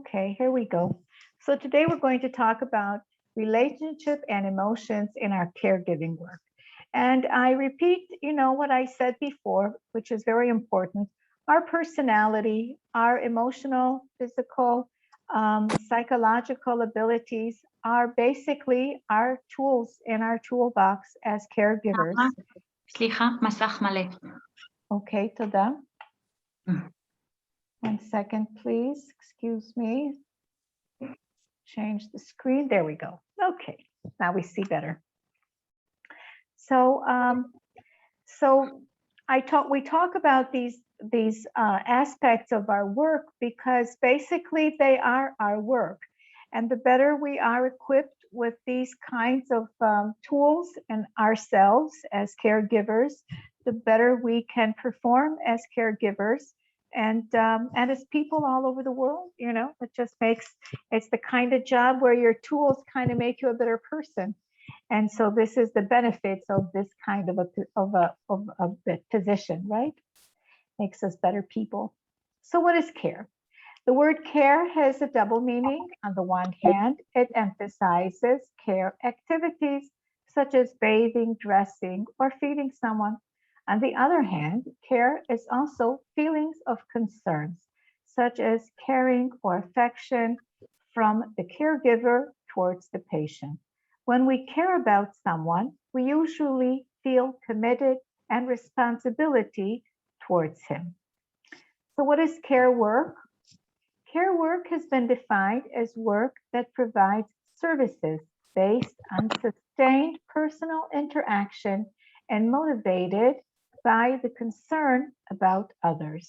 Okay, here we go. So today we're going to talk about relationship and emotions in our caregiving work. And I repeat, what I said before, which is very important. Our personality, our emotional, physical, psychological abilities are basically our tools in our toolbox as caregivers. סליחה, מסך מלא. Okay, תודה. 1 second, please. Excuse me. Change the screen. There we go. Okay, now we see better. So, we talk about these aspects of our work because basically they are our work, and the better we are equipped with these kinds of tools in ourselves as caregivers, the better we can perform as caregivers. And as people all over the world, it just it's the kind of job where your tools kind of make you a better person. And so this is the benefits of this kind of a position, right? Makes us better people. So what is care? The word care has a double meaning. On the one hand, it emphasizes care activities such as bathing, dressing, or feeding someone. On the other hand, care is also feelings of concerns, such as caring or affection from the caregiver towards the patient. When we care about someone, we usually feel committed and responsibility towards him. So what is care work? Care work has been defined as work that provides services based on sustained personal interaction and motivated by the concern about others.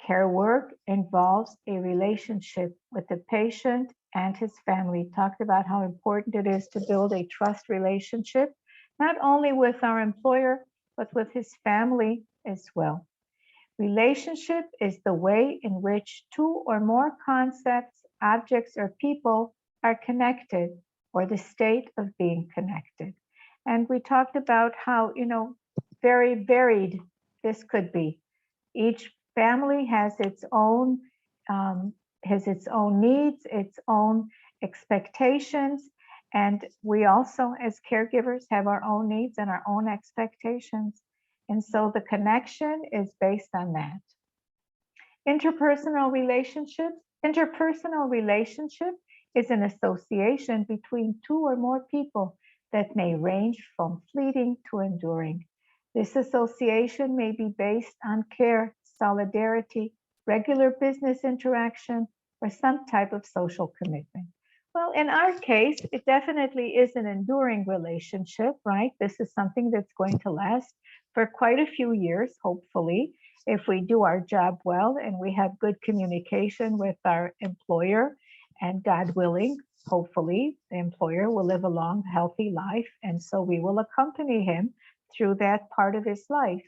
Care work involves a relationship with the patient and his family. Talked about how important it is to build a trust relationship, not only with our employer, but with his family as well. Relationship is the way in which two or more concepts, objects, or people are connected, or the state of being connected. And we talked about how, very varied this could be. Each family has its own needs, its own expectations, and we also, as caregivers, have our own needs and our own expectations. And so the connection is based on that. Interpersonal relationship is an association between two or more people that may range from fleeting to enduring. This association may be based on care, solidarity, regular business interaction, or some type of social commitment. Well, in our case, it definitely is an enduring relationship, right? This is something that's going to last for quite a few years, hopefully, if we do our job well and we have good communication with our employer, and God willing, hopefully, the employer will live a long, healthy life, and so we will accompany him through that part of his life.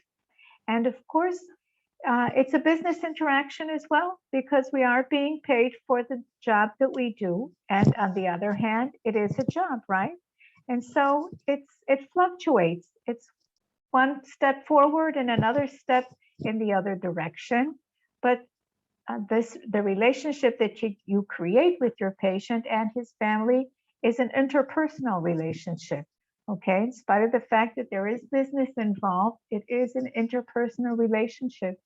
And of course, it's a business interaction as well, because we are being paid for the job that we do. And on the other hand, it is a job, right? And so it fluctuates. It's one step forward and another step in the other direction. But the relationship that you create with your patient and his family is an interpersonal relationship. Okay, in spite of the fact that there is business involved, it is an interpersonal relationship.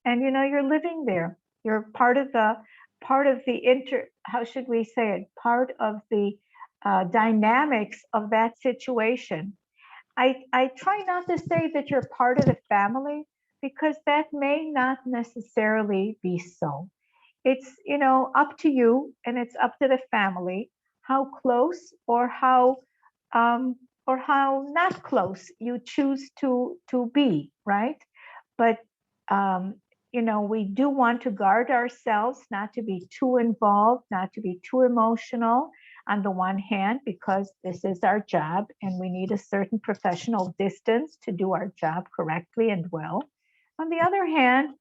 And you're living there. You're part of the how should we say it? Part of the dynamics of that situation. I try not to say that you're part of the family, because that may not necessarily be so. It's up to you, and it's up to the family how close or how not close you choose to be, right? But we do want to guard ourselves not to be too involved, not to be too emotional on the one hand, because this is our job and we need a certain professional distance to do our job correctly and well. On the other hand,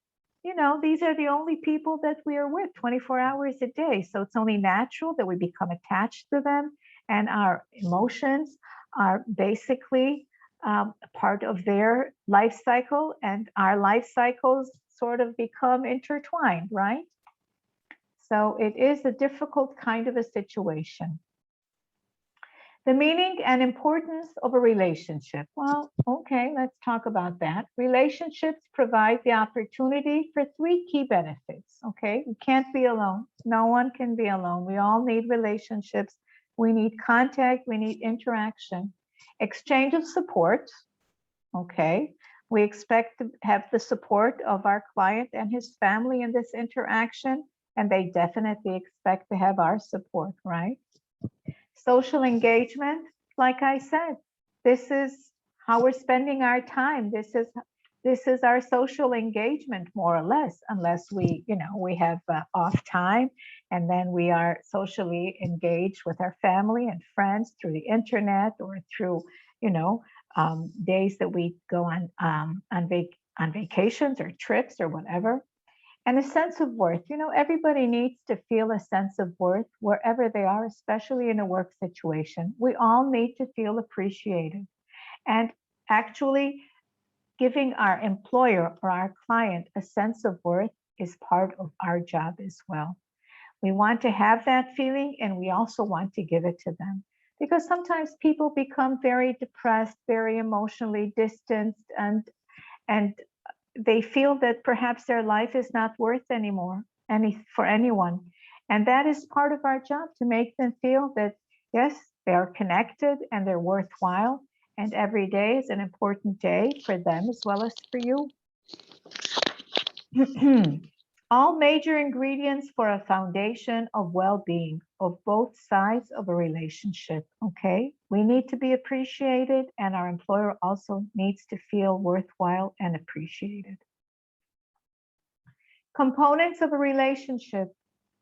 these are the only people that we are with 24 hours a day. So it's only natural that we become attached to them, and our emotions are basically part of their life cycle, and our life cycles sort of become intertwined, right? So it is a difficult kind of a situation. The meaning and importance of a relationship. Well, okay, let's talk about that. Relationships provide the opportunity for three key benefits, okay? You can't be alone. No one can be alone. We all need relationships. We need contact. We need interaction. Exchange of support, okay? We expect to have the support of our client and his family in this interaction, and they definitely expect to have our support, right? Social engagement, like I said, this is how we're spending our time. This is our social engagement, more or less, unless we, we have off time, and then we are socially engaged with our family and friends through the internet or through, days that we go on vacations or trips or whatever. And a sense of worth. Everybody needs to feel a sense of worth wherever they are, especially in a work situation. We all need to feel appreciated. And actually, giving our employer or our client a sense of worth is part of our job as well. We want to have that feeling, and we also want to give it to them. Because sometimes people become very depressed, very emotionally distanced, and they feel that perhaps their life is not worth anymore for anyone. And that is part of our job, to make them feel that, yes, they are connected and they're worthwhile. And every day is an important day for them as well as for you. All major ingredients for a foundation of well-being of both sides of a relationship, okay? We need to be appreciated, and our employer also needs to feel worthwhile and appreciated. Components of a relationship.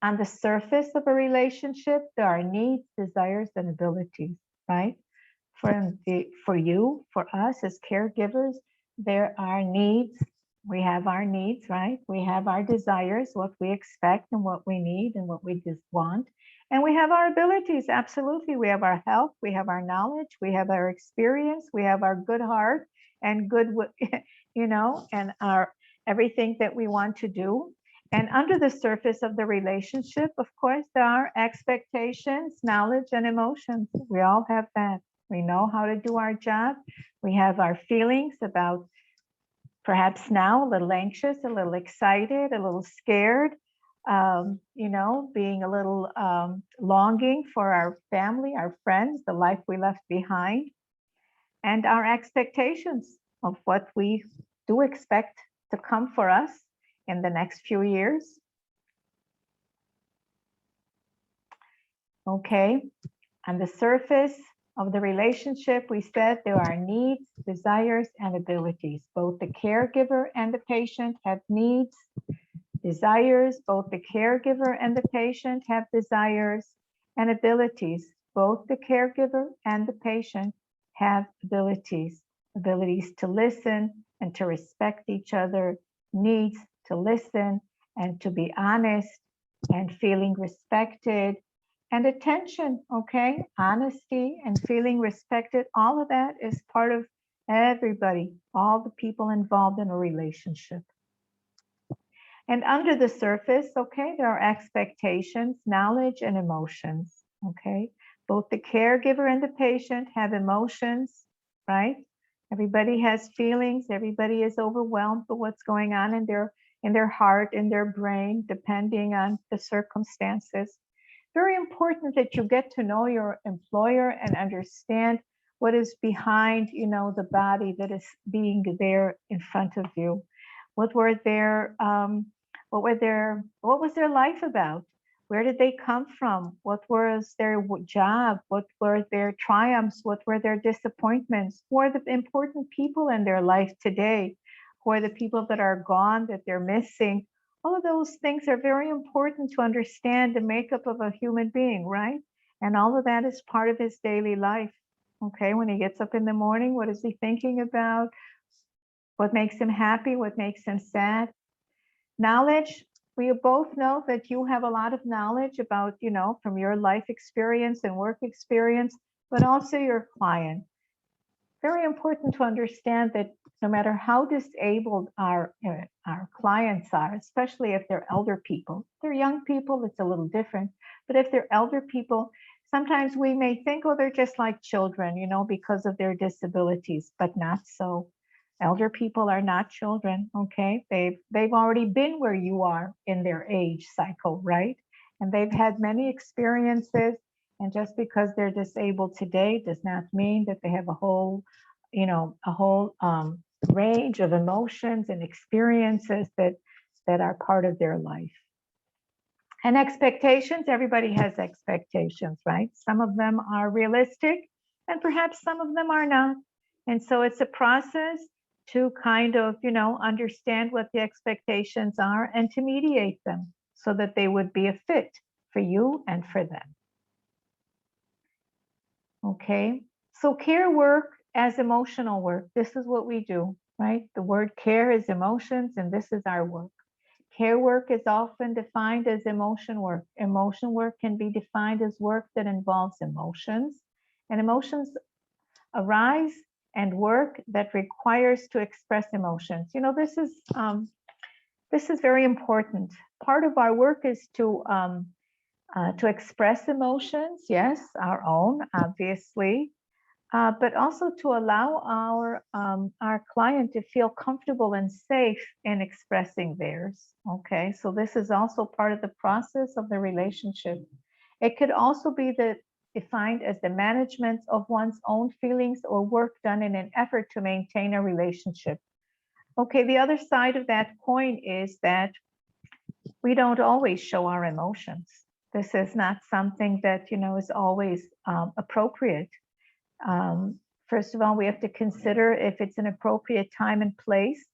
On the surface of a relationship, there are needs, desires, and abilities, right? For you, for us as caregivers, there are needs. We have our needs, right? We have our desires, what we expect and what we need and what we just want. And we have our abilities, absolutely. We have our health, we have our knowledge, we have our experience, we have our good heart and good, and our everything that we want to do. And under the surface of the relationship, of course, there are expectations, knowledge, and emotions. We all have that. We know how to do our job. We have our feelings about perhaps now a little anxious, a little excited, a little scared, being a little longing for our family, our friends, the life we left behind, and our expectations of what we do expect to come for us in the next few years. Okay, on the surface of the relationship, we said there are needs, desires, and abilities. Both the caregiver and the patient have needs, desires. Both the caregiver and the patient have desires and abilities. Both the caregiver and the patient have abilities to listen and to respect each other, needs to listen and to be honest and feeling respected, and attention, okay? Honesty and feeling respected, all of that is part of everybody, all the people involved in a relationship. And under the surface, okay, there are expectations, knowledge, and emotions, okay? Both the caregiver and the patient have emotions, right? Everybody has feelings. Everybody is overwhelmed by what's going on in their heart, in their brain, depending on the circumstances. Very important that you get to know your employer and understand what is behind, the body that is being there in front of you. What was their life about? Where did they come from? What was their job? What were their triumphs? What were their disappointments? Who are the important people in their life today? Who are the people that are gone, that they're missing? All of those things are very important to understand the makeup of a human being, right? And all of that is part of his daily life. Okay, when he gets up in the morning, what is he thinking about? What makes him happy? What makes him sad? Knowledge. We both know that you have a lot of knowledge about, from your life experience and work experience, but also your client. Very important to understand that no matter how disabled our clients are, especially if they're elder people. If they're young people, it's a little different. But if they're elder people, sometimes we may think, oh, they're just like children, because of their disabilities, but not so. Elder people are not children, okay? They've already been where you are in their age cycle, right? And they've had many experiences. And just because they're disabled today does not mean that they have a whole range of emotions and experiences that are part of their life. And expectations, everybody has expectations, right? Some of them are realistic and perhaps some of them are not. And so it's a process to kind of, understand what the expectations are and to mediate them so that they would be a fit for you and for them. Okay, so care work as emotional work. This is what we do, right? The word care is emotions, and this is our work. Care work is often defined as emotion work. Emotion work can be defined as work that involves emotions, and emotions arise and work that requires to express emotions. This is very important. Part of our work is to express emotions, yes, our own, obviously, but also to allow our client to feel comfortable and safe in expressing theirs. Okay, so this is also part of the process of the relationship. It could also be defined as the management of one's own feelings or work done in an effort to maintain a relationship. Okay, the other side of that coin is that we don't always show our emotions. This is not something that is always appropriate. First of all, we have to consider if it's an appropriate time and place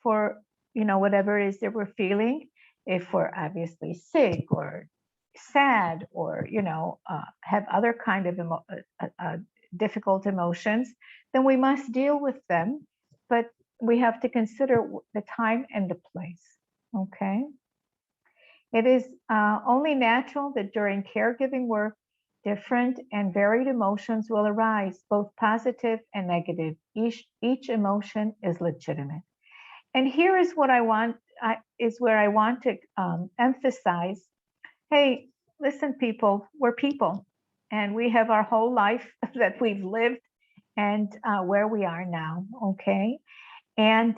for whatever it is that we're feeling. If we're obviously sick or sad or have other kind of difficult emotions, then we must deal with them. But we have to consider the time and the place. Okay. It is only natural that during caregiving work, different and varied emotions will arise, both positive and negative. Each emotion is legitimate. And here is what I want, where I want to emphasize. Hey, listen, people, we're people, and we have our whole life that we've lived and where we are now, okay? And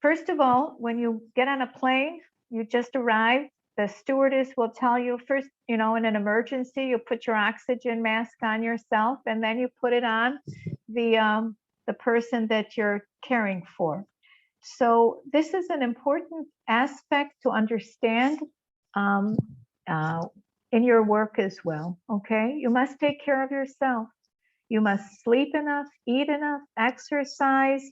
first of all, when you get on a plane, you just arrived, the stewardess will tell you first, in an emergency, you put your oxygen mask on yourself, and then you put it on the person that you're caring for. So this is an important aspect to understand in your work as well, okay? You must take care of yourself. You must sleep enough, eat enough, exercise,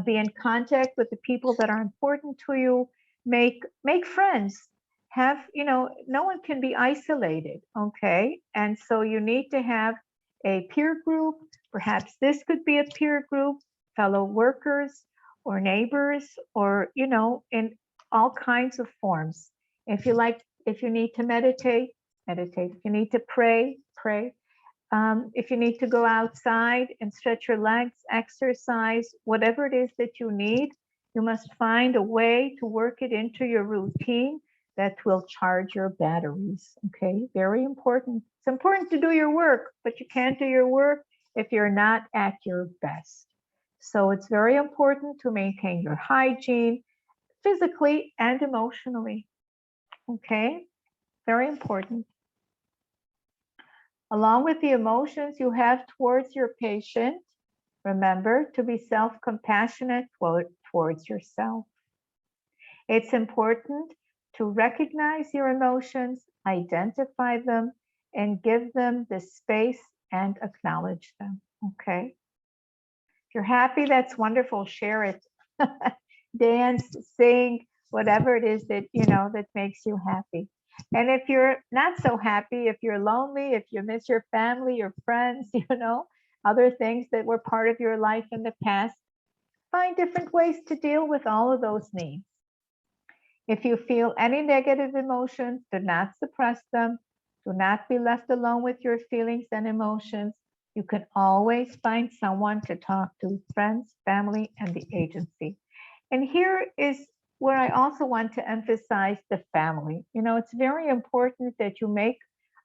be in contact with the people that are important to you, make friends. No one can be isolated, okay? And so you need to have a peer group. Perhaps this could be a peer group, fellow workers or neighbors, or in all kinds of forms. If you need to meditate. If you need to pray. If you need to go outside and stretch your legs, exercise, whatever it is that you need, you must find a way to work it into your routine that will charge your batteries. Okay, very important. It's important to do your work, but you can't do your work if you're not at your best. So it's very important to maintain your hygiene physically and emotionally. Okay, very important. Along with the emotions you have towards your patient, remember to be self-compassionate towards yourself. It's important to recognize your emotions, identify them, and give them the space and acknowledge them, okay? If you're happy, that's wonderful, share it. Dance, sing, whatever it is that, that makes you happy. And if you're not so happy, if you're lonely, if you miss your family, your friends, other things that were part of your life in the past, find different ways to deal with all of those needs. If you feel any negative emotions, do not suppress them. Do not be left alone with your feelings and emotions. You can always find someone to talk to, friends, family, and the agency. And here is where I also want to emphasize the family. You know, it's very important that you make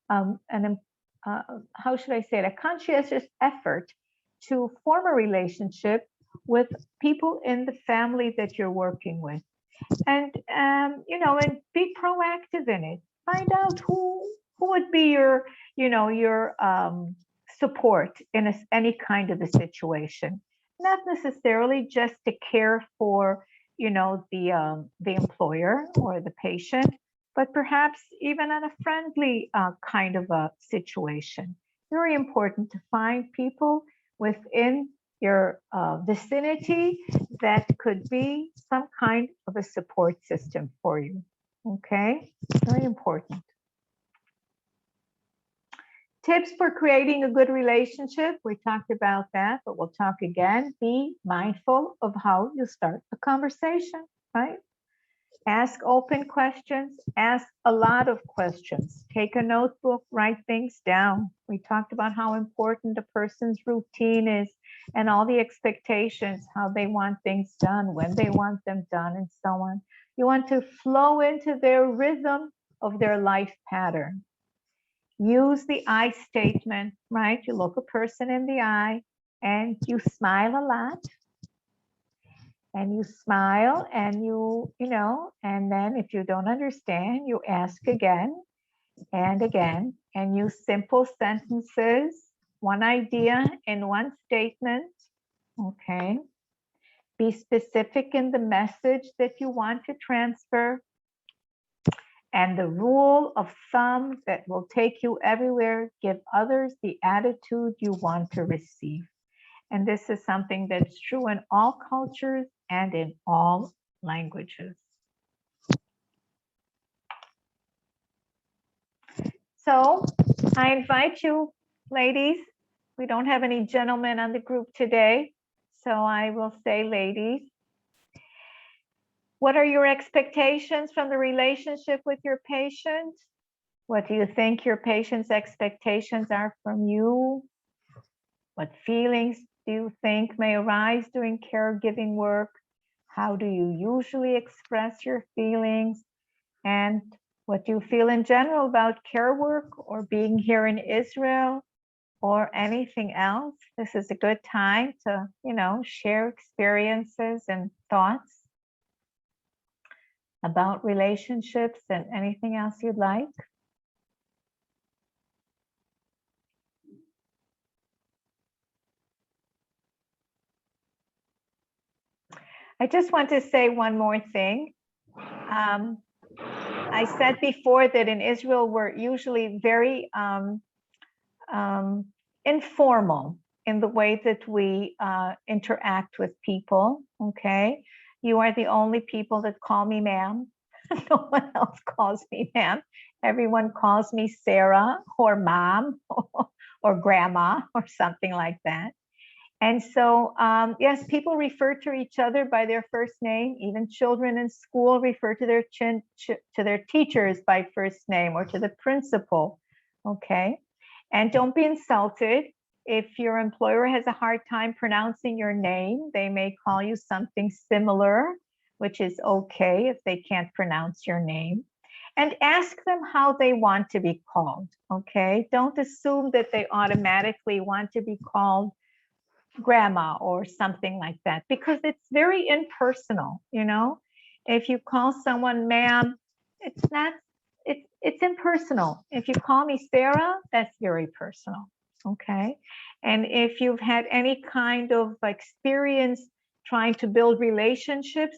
how should I say it, a conscientious effort to form a relationship with people in the family that you're working with. And, you know, and be proactive in it. Find out who would be your, you know, your support in any kind of a situation. Not necessarily just to care for, you know, the employer or the patient, but perhaps even in a friendly kind of a situation. Very important to find people within your vicinity that could be some kind of a support system for you. Okay, very important. Tips for creating a good relationship. We talked about that, but we'll talk again. Be mindful of how you start a conversation, right? Ask open questions, ask a lot of questions. Take a notebook, write things down. We talked about how important a person's routine is and all the expectations, how they want things done, when they want them done, and so on. You want to flow into their rhythm of their life pattern. Use the I statement, right? You look a person in the eye and you smile a lot. And you smile and you know, and then if you don't understand, you ask again and again, and use simple sentences, one idea in one statement, okay? Be specific in the message that you want to transfer. And the rule of thumb that will take you everywhere, give others the attitude you want to receive. And this is something that's true in all cultures and in all languages. So I invite you, ladies, we don't have any gentlemen on the group today, so I will say ladies, what are your expectations from the relationship with your patient? What do you think your patient's expectations are from you? What feelings do you think may arise during caregiving work? How do you usually express your feelings? And what do you feel in general about care work or being here in Israel or anything else? This is a good time to, you know, share experiences and thoughts about relationships and anything else you'd like. I just want to say one more thing. I said before that in Israel, we're usually very informal in the way that we interact with people, okay? You are the only people that call me ma'am. No one else calls me ma'am. Everyone calls me Sarah or mom or grandma or something like that. And so, yes, people refer to each other by their first name. Even children in school refer to their teachers by first name or to the principal, okay? And don't be insulted. If your employer has a hard time pronouncing your name, they may call you something similar, which is okay if they can't pronounce your name. And ask them how they want to be called, okay? Don't assume that they automatically want to be called grandma or something like that, because it's very impersonal, you know? If you call someone ma'am, it's not, it's impersonal. If you call me Sarah, that's very personal, okay? And if you've had any kind of experience trying to build relationships,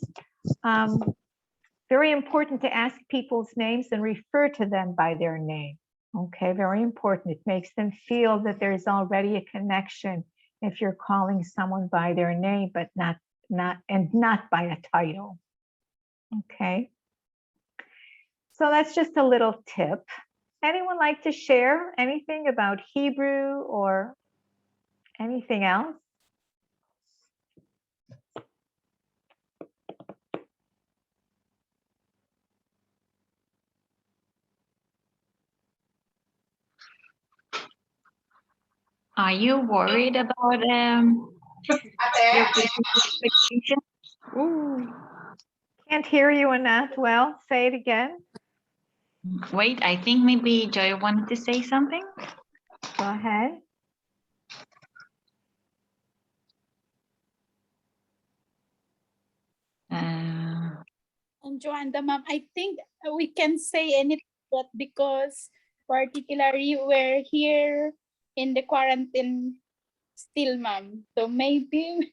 very important to ask people's names and refer to them by their name, okay? Very important. It makes them feel that there's already a connection if you're calling someone by their name, but not by a title, okay? So that's just a little tip. Anyone like to share anything about Hebrew or anything else? Are you worried about your future expectations? Ooh. Can't hear you, Annette. Well, say it again. Wait, I think maybe Joy wanted to say something. Go ahead. And Joanna, ma'am, I think we can say anything but because particularly we're here in the quarantine still, ma'am. So maybe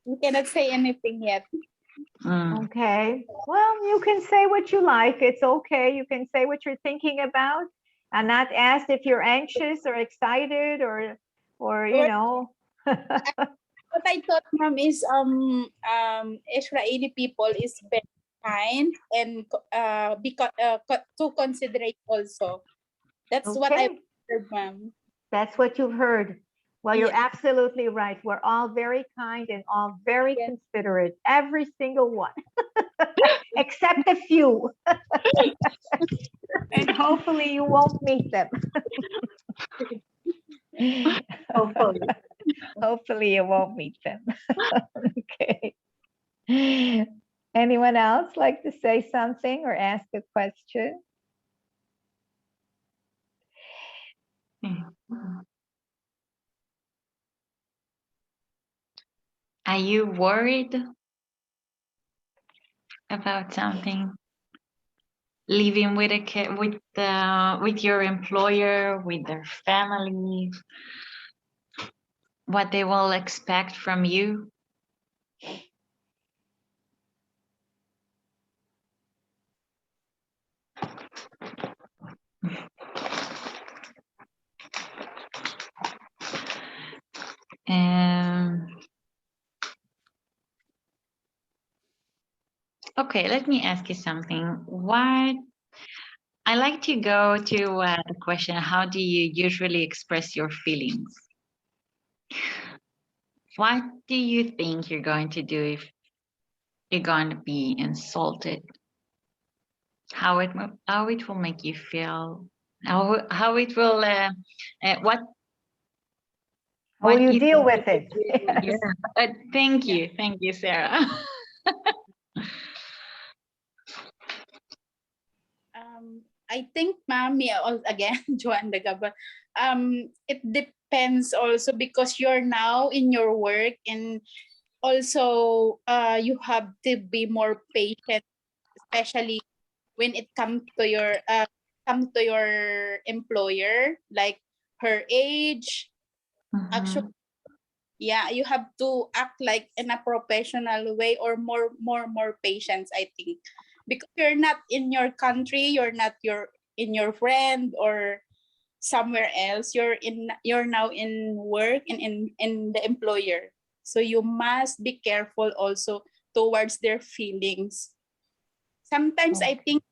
we cannot say anything yet. Okay. Well, you can say what you like. It's okay. You can say what you're thinking about and not ask if you're anxious or excited or you know. What I thought, ma'am, is Israeli people is very kind and too considerate also. That's what I heard, ma'am. That's what you've heard. Well, you're Yeah. absolutely right. We're all very kind and all very Yes. considerate, every single one, except a few. And hopefully you won't meet them. Hopefully. Hopefully you won't meet them. Okay. Anyone else like to say something or ask a question? Are you worried about something? Living with with your employer, with their family, what they will expect from you? Okay, let me ask you something. I like to go to the question, how do you usually express your feelings? What do you think you're going to do if you're going to be insulted? How it will make you feel? How it will what? How will you deal with it? Yes. Yeah. Thank you, Sarah. I think, ma'am, again, Joanne Dagaba, it depends also because you're now in your work and also you have to be more patient, especially when it comes to your employer, like her age. Actually, yeah, you have to act like in a professional way or more patience, I think, because you're not in your country, you're not in your friend or somewhere else, you're now in work and in the employer, so you must be careful also towards their feelings. Sometimes I think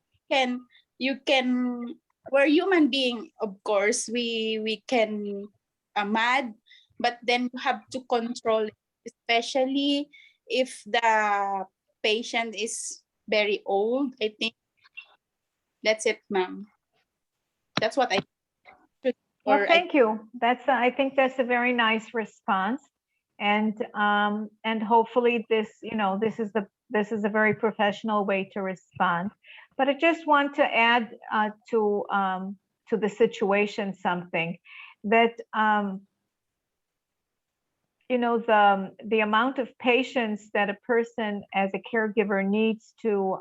you can we're human being, of course, we can mad, but then you have to control it, especially if the patient is very old. I think that's it, ma'am. That's what I should. Well, thank you. I think that's a very nice response, and hopefully this this is a very professional way to respond. But I just want to add to the situation something that the amount of patience that a person as a caregiver needs to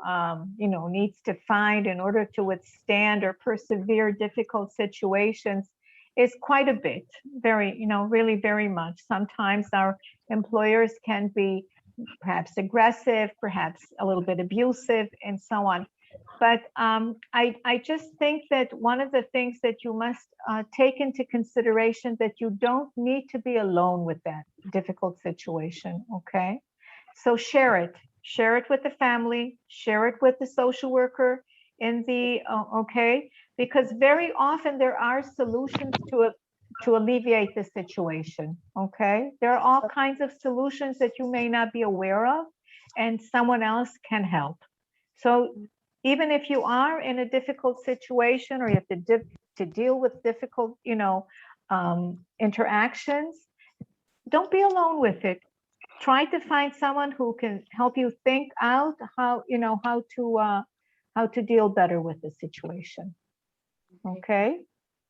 find in order to withstand or persevere difficult situations is quite a bit, really very much. Sometimes our employers can be perhaps aggressive, perhaps a little bit abusive, and so on. But I just think that one of the things that you must take into consideration that you don't need to be alone with that difficult situation, okay? So share it with the family, share it with the social worker in the, okay? Because very often there are solutions to alleviate the situation, okay? There are all kinds of solutions that you may not be aware of, and someone else can help. So even if you are in a difficult situation or you have to deal with difficult, interactions, don't be alone with it. Try to find someone who can help you think out how, how to deal better with the situation. Okay.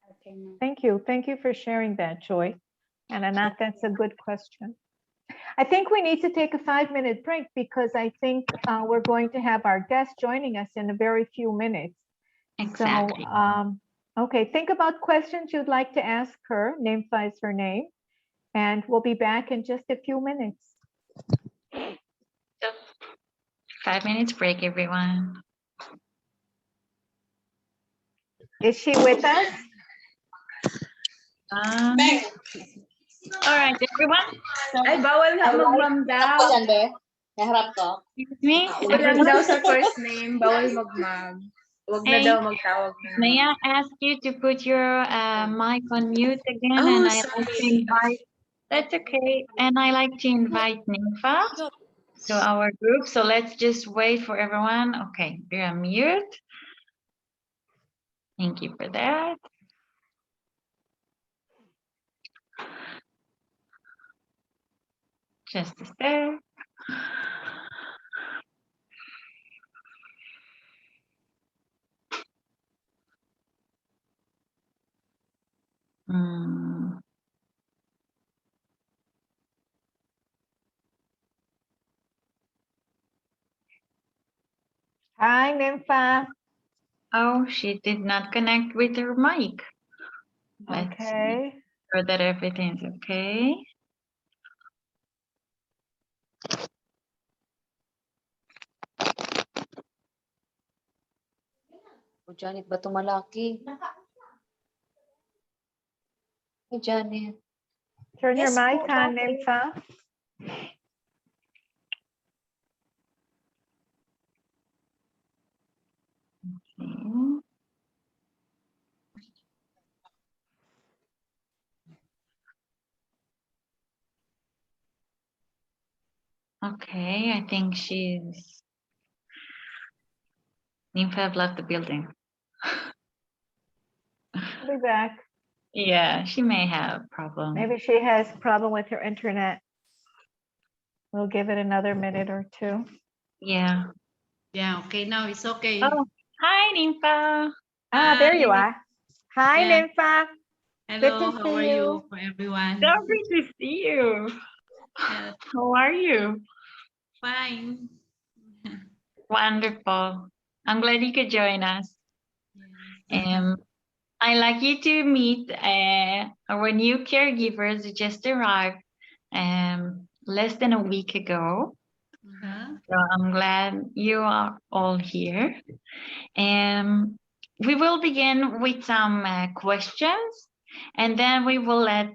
Okay, ma'am. Thank you. Thank you for sharing that, Joy. And Anat, that's a good question. I think we need to take a 5-minute break because I think we're going to have our guest joining us in a very few minutes. Exactly. So, okay, think about questions you'd like to ask her. Nympha is her name. And we'll be back in just a few minutes. So 5 minutes break, everyone. Is she with us? All right, everyone. Ay, bawal nga mag-ma'am daw. Yan, be. Naharap ko. Excuse me. Kulang daw sa first name, bawal mag-ma'am. Huwag na Hey, daw magtawag ng May I ask you to put your mic on mute again? Oh, And I like to sorry. invite. That's okay. And I like to invite Nympha to our group. So let's just wait for everyone. Okay, you're on mute. Thank you for that. Just a sec. Hmm. Hi, Nympha. Oh, she did not connect with her mic. Let's Okay. make sure that everything's okay. O Janet ba ito malaki? Hey, Janet. Turn your Yes, mic po, on, okay. Nympha. Okay. Okay, I think Nympha have left the building. She'll be back. Yeah, she may have problem. Maybe she has problem with her internet. We'll give it another minute or two. Yeah. Yeah, okay, now it's okay. Oh, hi, Nympha. There you Hi. are. Hi, Yeah. Nympha. Hello, to how see are you. you everyone? So great to see you. Yeah, How are you? fine. Wonderful. I'm glad you could join us. Yes. I'd like you to meet our new caregivers who just arrived less than a week ago. So I'm glad you are all here. We will begin with some questions, and then we will let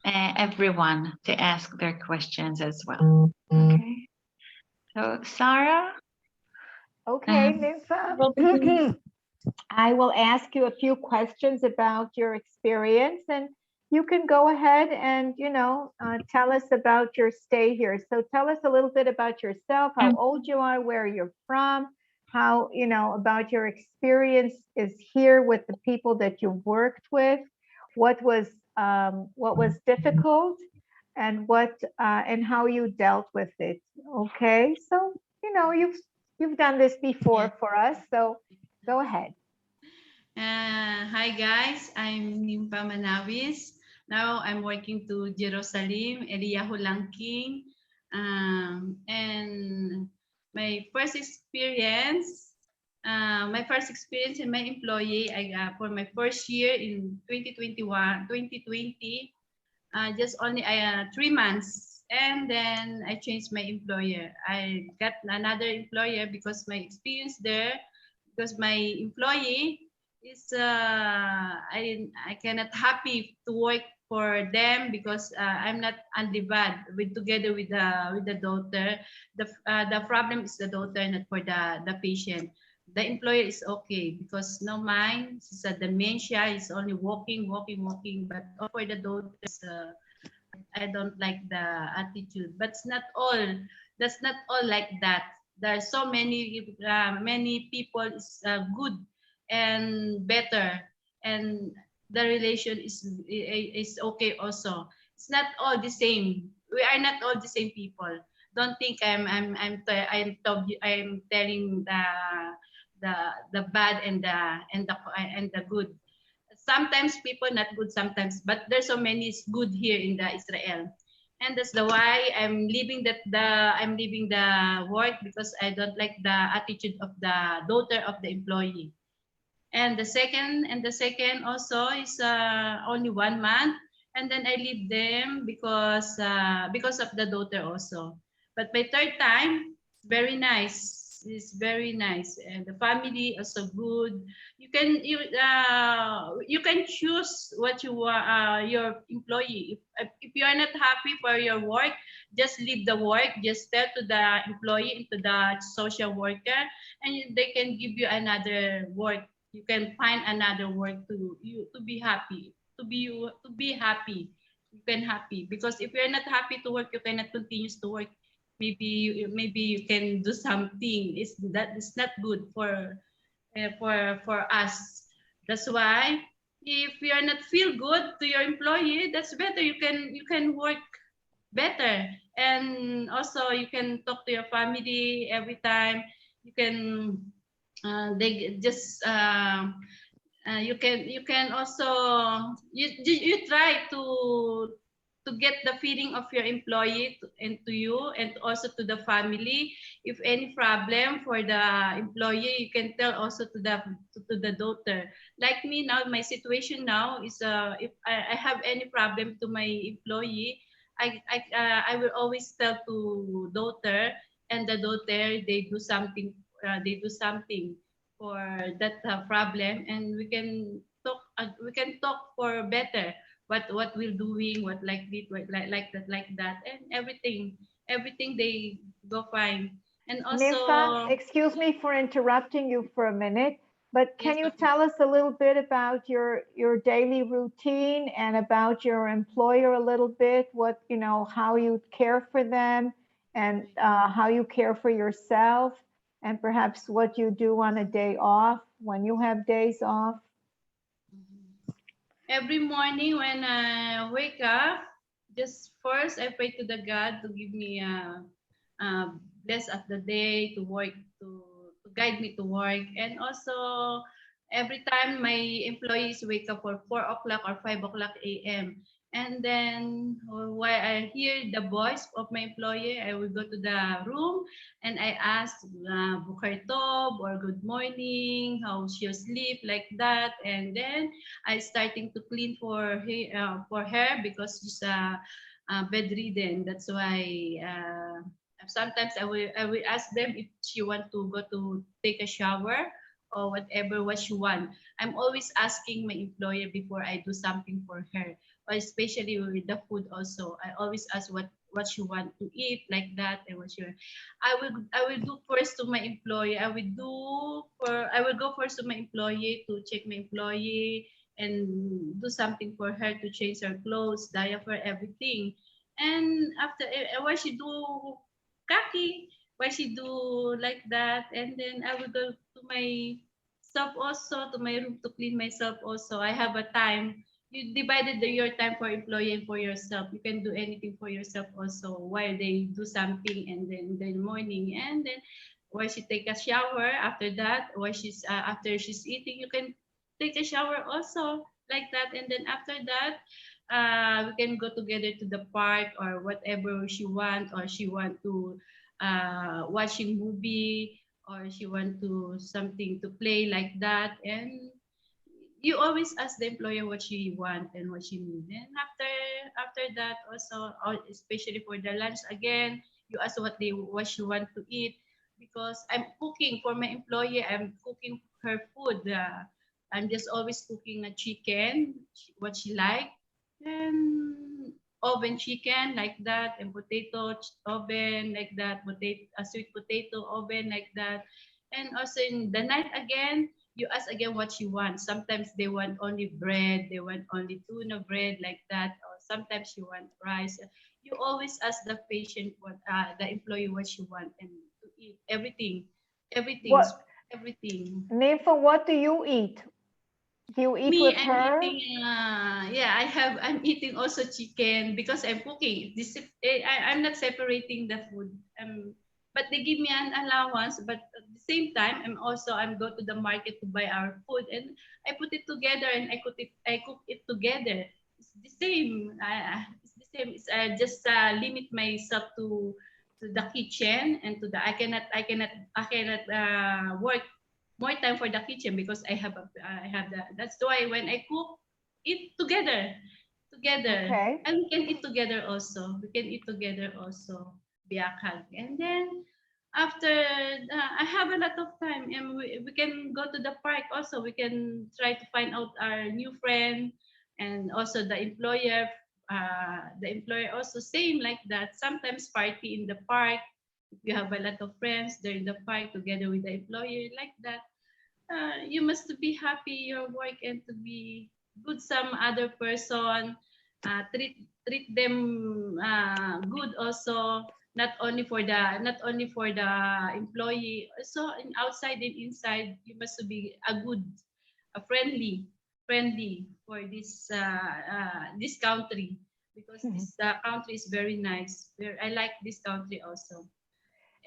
everyone to ask their questions as well. Okay. So Sarah, Okay, we'll begin. Nympha. I will ask you a few questions about your experience, and you can go ahead and, tell us about your stay here. So tell us a little bit about yourself, how old you are, where you're from, how, about your experience is here with the people that you've worked with, what was difficult, and and how you dealt with it. Okay, so you've done this before for us, so go ahead. Hi guys, I'm Nympha Manawis. Now I'm working to Jerusalem, Eliyahu Langking. And my first experience in my employee, for my first year in 2020, just only 3 months. And then I changed my employer. I got another employer because my experience there, because my employee is I cannot happy to work for them because I'm not undivided together with the daughter. The problem is the daughter, not for the patient. The employer is okay because no mind, it's a dementia, is only walking, but for the daughter, I don't like the attitude. But it's not all. That's not all like that. There are so many people is good and better, and the relation is okay also. It's not all the same. We are not all the same people. Don't think I'm telling the the bad and the good. Sometimes people not good sometimes, but there's so many is good here in the Israel. And that's the why I'm leaving the work, because I don't like the attitude of the daughter of the employee. And the second also is only 1 month, and then I leave them because of the daughter also. But my third time, very nice. It's very nice, and the family also good. You can choose what you want, your employee. If you are not happy for your work, just leave the work. Just tell to the employee, to the social worker, and they can give you another work. You can find another work to be happy, to be happy. You can happy, because if you're not happy to work, you cannot continue to work. Maybe you can do something. That is not good for us. That's why if you are not feel good to your employee, that's better. You can work better, and also you can talk to your family every time. You can they just you can also you try to get the feeling of your employee and to you, and also to the family. If any problem for the employee, you can tell also to the daughter. Like me now, my situation now is if I have any problem to my employee, I will always tell to daughter, and the daughter they do something for that problem, and we can talk for better what we're doing, what like this, what like that, and everything they go fine. And Nympha, also, excuse me for interrupting you for a minute, but yes, can you tell us a little bit about your daily routine and about your employer a little bit? What, how you care for them, and how you care for yourself, and perhaps what you do on a day off, when you have days off? every morning when I wake up, just first I pray to the God to give me bless of the day to work, to guide me to work. And also every time my employees wake up for 4 o'clock or 5 o'clock a.m. And then while I hear the voice of my employee, I will go to the room and I ask Bukhay Tov or good morning, how she sleep, like that. And then I starting to clean for her because she's bedridden. That's why sometimes I will ask them if she want to go to take a shower or whatever what she want. I'm always asking my employer before I do something for her, or especially with the food also. I always ask what she want to eat, like that, and what she want. I will do first to my employee. I will go first to my employee to check my employee and do something for her, to change her clothes, diaper, everything. And after why she do kaki, why she do like that, and then I will go to myself also, to my room to clean myself also. I have a time. You divided your time for employee and for yourself. You can do anything for yourself also while they do something, and then in the morning, and then while she take a shower, after that, while she's after she's eating, you can take a shower also, like that. And then after that, we can go together to the park or whatever she want, or she want to watching movie, or she want to something to play, like that. And you always ask the employer what she want and what she need. And after that also, especially for the lunch again, you ask what she want to eat, because I'm cooking for my employee. I'm cooking her food. I'm just always cooking a chicken, what she like, and oven chicken, like that, and potato oven, like that, potato, a sweet potato oven, like that. And also in the night again, you ask again what she wants. Sometimes they want only bread, they want only tuna bread, like that, or sometimes she want rice. You always ask the patient the employee what she want, and to eat everything, What, everything. Nympha, what do you eat? Do you eat Me, with I'm her? eating. Yeah, I'm eating also chicken because I'm cooking. I'm not separating the food. But they give me an allowance. But at the same time, I'm go to the market to buy our food, and I put it together and I cook it together. It's the same. It's the same. It's just limit myself to the kitchen and to the I cannot work more time for the kitchen because I have the that's why when I cook eat together Okay. and we can eat together also biakag. And then after I have a lot of time and we can go to the park also. We can try to find out our new friend, and also the employer also same like that, sometimes party in the park. If you have a lot of friends, they're in the park together with the employer like that. You must be happy your work and to be good some other person, treat them good also, not only for the employee, so in outside and inside you must be a friendly for this country, because this country is very nice. I like this country also.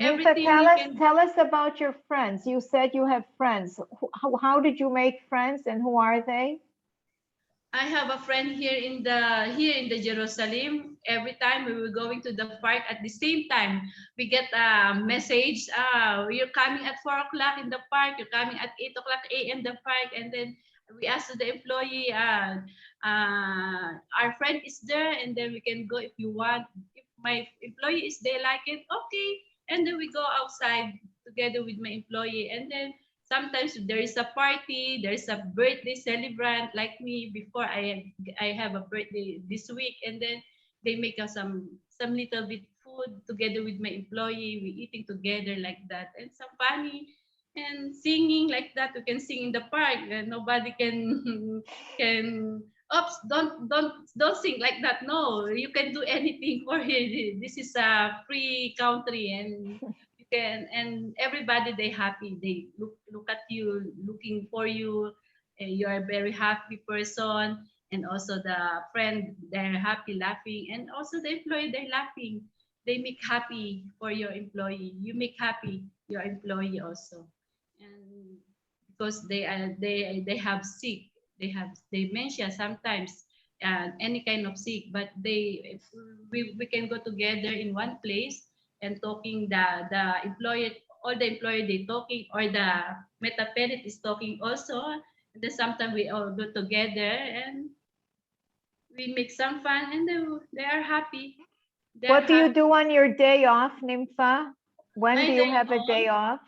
Nympha, Everything you can. tell us about your friends. You said you have friends. How did you make friends and who are they? I have a friend here in the Jerusalem. Every time we were going to the park at the same time, we get a message. You're coming at 4 o'clock in the park. You're coming at 8 o'clock a.m. the park, and then we ask the employee, our friend is there, and then we can go if you want. If my employee is there, like it, okay, and then we go outside together with my employee, and then sometimes there is a party, there is a birthday celebrant like me. Before I have a birthday this week, and then they make us some little bit food together with my employee. We eating together like that, and some funny and singing like that. We can sing in the park, and nobody can can. Oops! Don't sing like that. No, you can do anything for here. This is a free country, and you can, and everybody they happy, they look at you, looking for you, and you are a very happy person, and also the friend they're happy laughing, and also the employee they're laughing. They make happy for your employee, you make happy your employee also. And because they have sick, they have dementia sometimes, any kind of sick, but we can go together in one place and talking, the employer, all the employer they talking, or the meta parent is talking also, and then sometimes we all go together and we make some fun, and they are happy. What do you do on your day off, Nympha? When My do you day have a day off?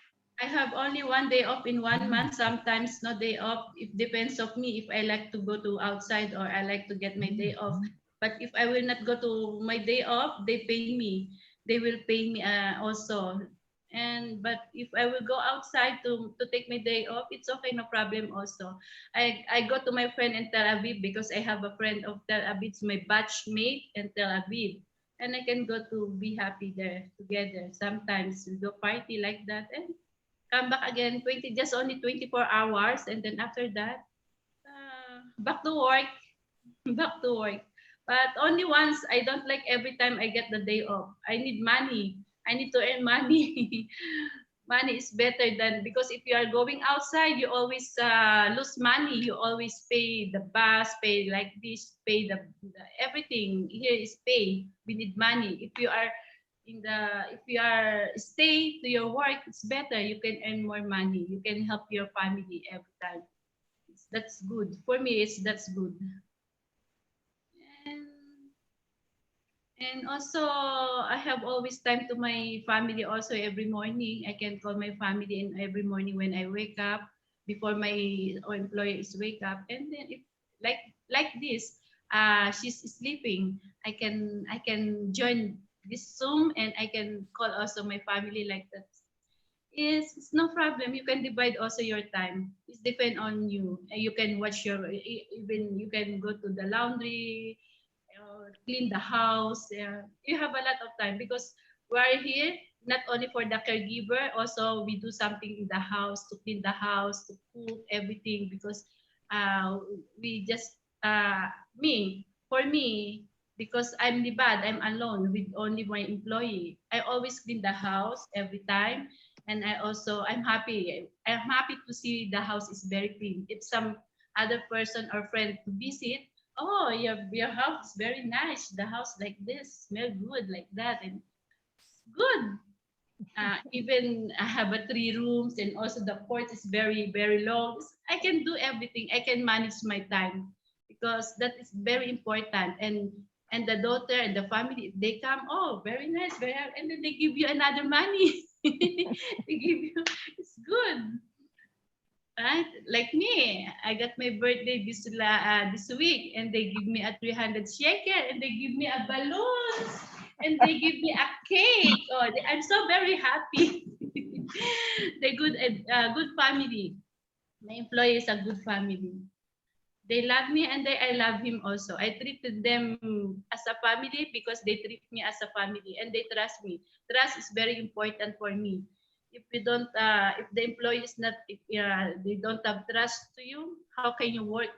I have only 1 day off in 1 month. Sometimes no day off. It depends of me if I like to go to outside or I like to get my day off. But if I will not go to my day off, they pay me. They will pay me also. And but if I will go outside to take my day off, it's okay, no problem also. I go to my friend in Tel Aviv because I have a friend of Tel Aviv, it's my batchmate in Tel Aviv. And I can go to be happy there together. Sometimes we go party like that, and come back again, just only 24 hours, and then after that back to work. Back to work. But only once, I don't like every time I get the day off. I need money. I need to earn money. Money is better than, because if you are going outside, you always lose money. You always pay the bus, pay like this, pay the everything. Here is pay. We need money. If you are stay to your work, it's better. You can earn more money. You can help your family every time. That's good for me. That's good. And and also I have always time to my family also every morning. I can call my family in every morning when I wake up, before my employer is wake up. And then if like this, she's sleeping, I can join this Zoom, and I can call also my family like that. Yes, it's no problem. You can divide also your time. It's depend on you. You can watch even you can go to the laundry, clean the house. You have a lot of time because we're here not only for the caregiver. Also, we do something in the house, to clean the house, to cook everything, because we just for me, because I'm the bad, I'm alone with only my employee. I always clean the house every time, and I'm happy. I'm happy to see the house is very clean. If some other person or friend to visit, oh, your house is very nice. The house like this, smell good like that, and good. Even I have a 3 rooms, and also the porch is very very long. I can do everything. I can manage my time because that is very important. And the daughter and the family, they come, oh, very nice, and then they give you another money. They give you, it's good, right? Like me, I got my birthday this week, and they give me a 300 shekel, and they give me a balloon, and they give me a cake. Oh, I'm so very happy. They good family. My employee is a good family. They love me, and I love him also. I treated them as a family because they treat me as a family, and they trust me. Trust is very important for me. If the employee is not, if they don't have trust to you, how can you work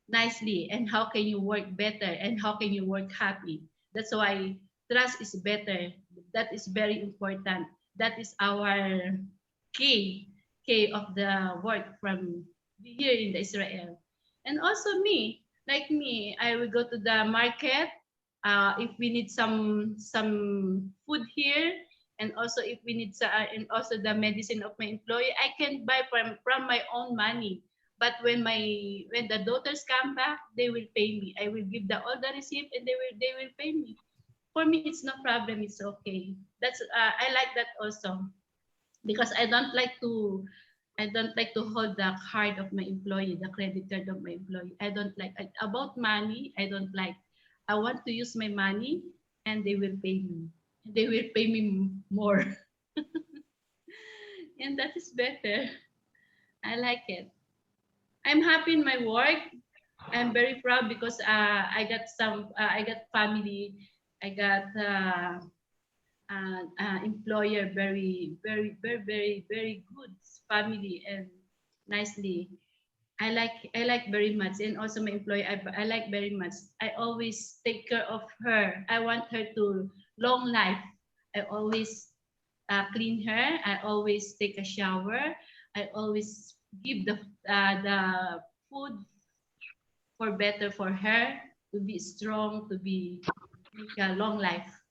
nicely, and how can you work better, and how can you work happy? That's why trust is better. That is very important. That is our key of the work from here in the Israel. And also like me, I will go to the market if we need some food here, and also if we need and also the medicine of my employee, I can buy from my own money. But when the daughters come back, they will pay me. I will give all the receipt, and they will pay me. For me, it's no problem. It's okay. I like that also, because I don't like to hold the card of my employee, the credit card of my employee. I don't like about money. I don't like. I want to use my money, and they will pay me. They will pay me more, and that is better. I like it. I'm happy in my work. I'm very proud because I got family, I got employer, very very very very very good family, and nicely. I like very much, and also my employer, I like very much. I always take care of her. I want her to long life. I always clean her. I always take a shower. I always give the food for better for her, to be strong, to be make a long life.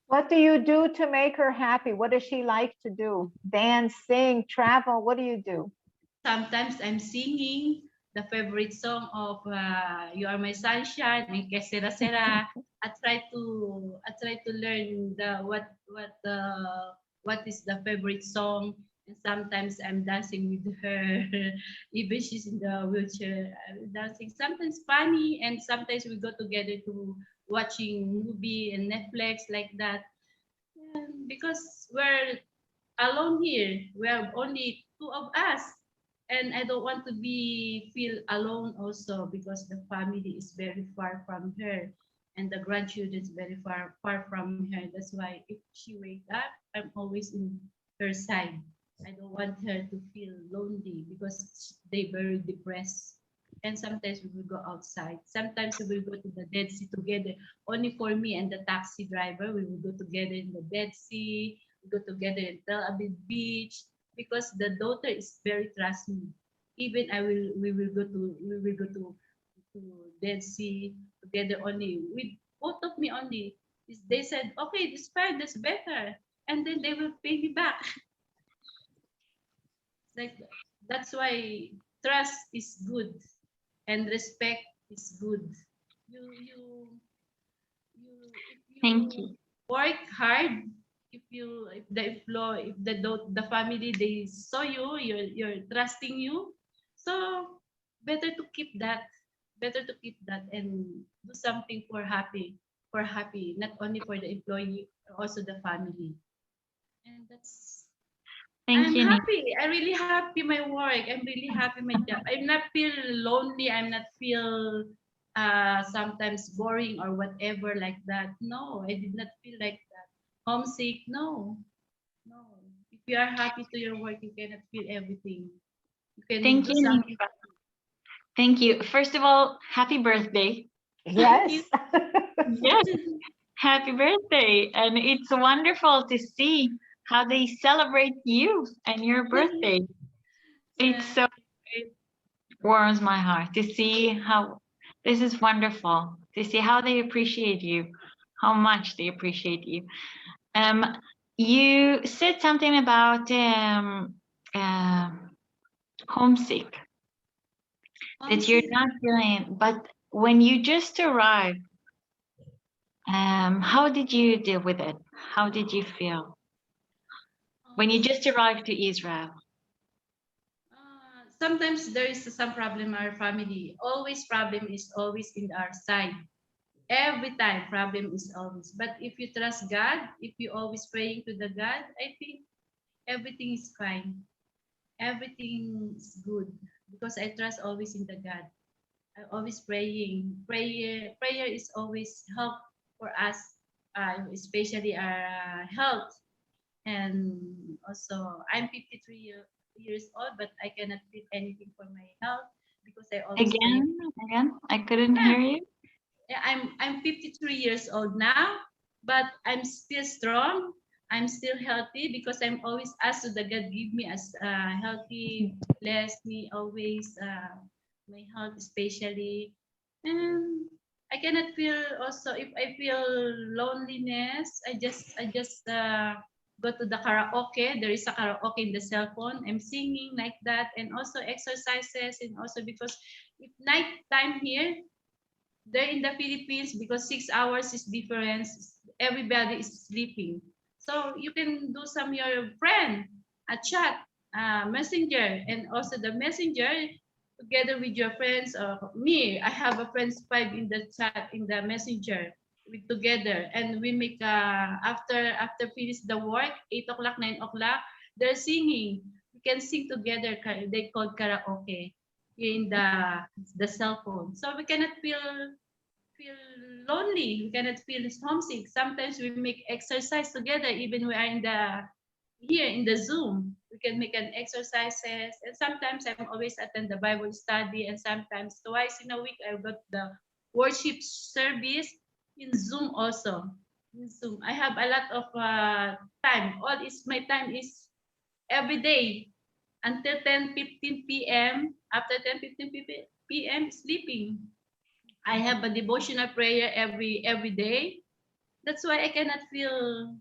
What do you do to make her happy? What does she like to do? Dance, sing, travel? What do you do? Sometimes I'm singing the favorite song of "You Are My Sunshine" and "Que Sera Sera." I try to learn what is the favorite song, and sometimes I'm dancing with her. Even she's in the wheelchair, I'm dancing. Sometimes funny, and sometimes we go together to watching movie and Netflix like that. Because we're alone here. We are only two of us. And I don't want to feel alone also, because the family is very far from her, and the grandchildren is very far from her. That's why if she wake up, I'm always in her side. I don't want her to feel lonely, because they very depressed. And sometimes we will go outside. Sometimes we will go to the Dead Sea together. Only for me and the taxi driver, we will go together in the Dead Sea. We go together in Tel Aviv Beach, because the daughter is very trust me. Even we will go to Dead Sea together only with both of me only. They said, okay, this fine, that's better, and then they will pay me back. Like, that's why trust is good, and respect is good. If Thank you you. work hard, if the employee, if the family, they saw you're trusting you, so better to keep that, and do something for happy, not only for the employee, also the family. And Thank I'm you, Nick. happy. I really happy my work. I'm really happy my job. I'm not feel lonely. I'm not feel sometimes boring or whatever like that. No, I did not feel like that. Homesick? No, no. If you are happy to your work, you cannot feel everything. You can Thank do you, Nick. something. Thank you. First of all, happy birthday. Yes. Yes, happy birthday. And it's wonderful to see how they celebrate you and your birthday. It's so, it warms my heart to see how this is wonderful, to see how they appreciate you, how much they appreciate you. Um, you said something about homesick, that you're not feeling, but when you just arrived, how did you deal with it? How did you feel when you just arrived to Israel? Sometimes there is some problem in our family. Always problem is always in our side. Every time problem is always. But if you trust God, if you always praying to the God, I think everything is fine. Everything is good because I trust always in the God. I always praying. Prayer is always help for us, especially our health. And also, I'm 53 years old, but I cannot feel anything for my health because I always pray. Again, I couldn't hear you. Yeah, I'm 53 years old now, but I'm still strong. I'm still healthy because I'm always asked to the God give me as healthy, bless me always, my health especially, and I cannot feel also if I feel loneliness. I just go to the karaoke. There is a karaoke in the cell phone. I'm singing like that, and also exercises, and also because if night time here there in the Philippines, because 6 hours is difference, everybody is sleeping. So you can do some your friend, a chat, messenger, and also the messenger together with your friends. Me, I have a friends 5 in the chat in the messenger with together, and we make after finish the work 8 o'clock 9 o'clock they're singing. We can sing together. They call karaoke in the cell phone, so we cannot feel lonely. We cannot feel homesick. Sometimes we make exercise together, even we are in the here in the Zoom. We can make an exercises, and sometimes I'm always attend the Bible study, and sometimes twice in a week I got the worship service in Zoom also. In Zoom, I have a lot of time. All is my time is every day until 10:15 p.m. After 10:15 p.m. sleeping. I have a devotional prayer every day. That's why I cannot feel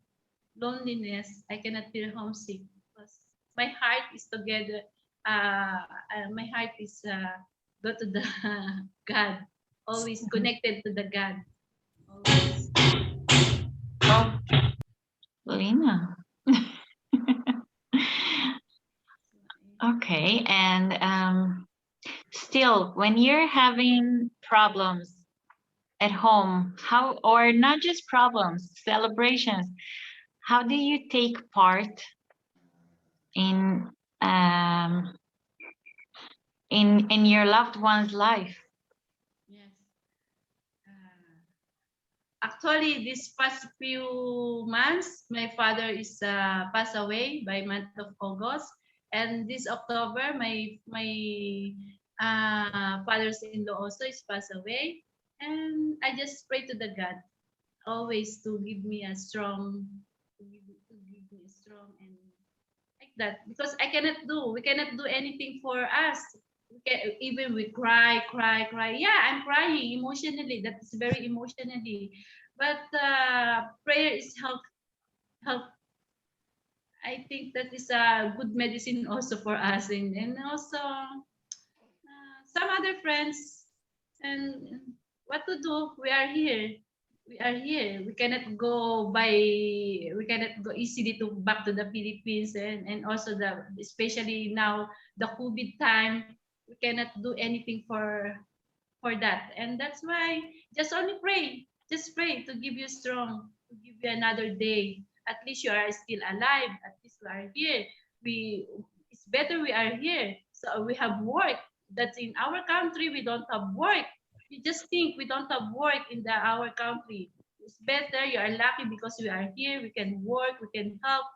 loneliness. I cannot feel homesick because my heart is together. My heart is go to the God. Always connected to the God. Always. Oh, Lena. Okay, and still, when you're having problems at home, how, or not just problems, celebrations, how do you take part in um, in your loved one's life? Yes. Actually, this past few months, my father is passed away by month of August, and this October, my father's-in-law also is passed away, and I just pray to the God always to give me a strong, to give me a strong and like that because we cannot do anything for us. Even we cry. Yeah, I'm crying emotionally. That is very emotionally. But prayer is help. I think that is a good medicine also for us, and also some other friends. And what to do? We are here. We are here. We cannot go by. We cannot go easily to back to the Philippines, and also the especially now the COVID time. We cannot do anything for that, and that's why just only pray. Just pray to give you strong, to give you another day. At least you are still alive. At least we are here. We it's better we are here. So we have work. That's in our country. We don't have work. You just think we don't have work in our country. It's better. You are lucky because we are here. We can work. We can help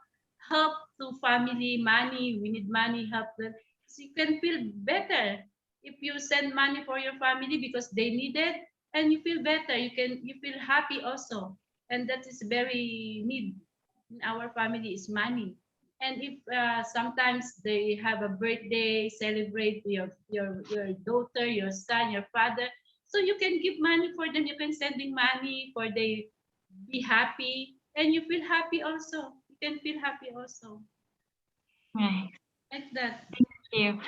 to family money. We need money help them. So you can feel better. if you send money for your family because they need it, and you feel better, you feel happy also, and that is very need in our family is money. And if sometimes they have a birthday, celebrate your daughter, your son, your father, so you can give money for them. You can sending money for they be happy, and you feel happy also. You can feel happy also Right. like that. You.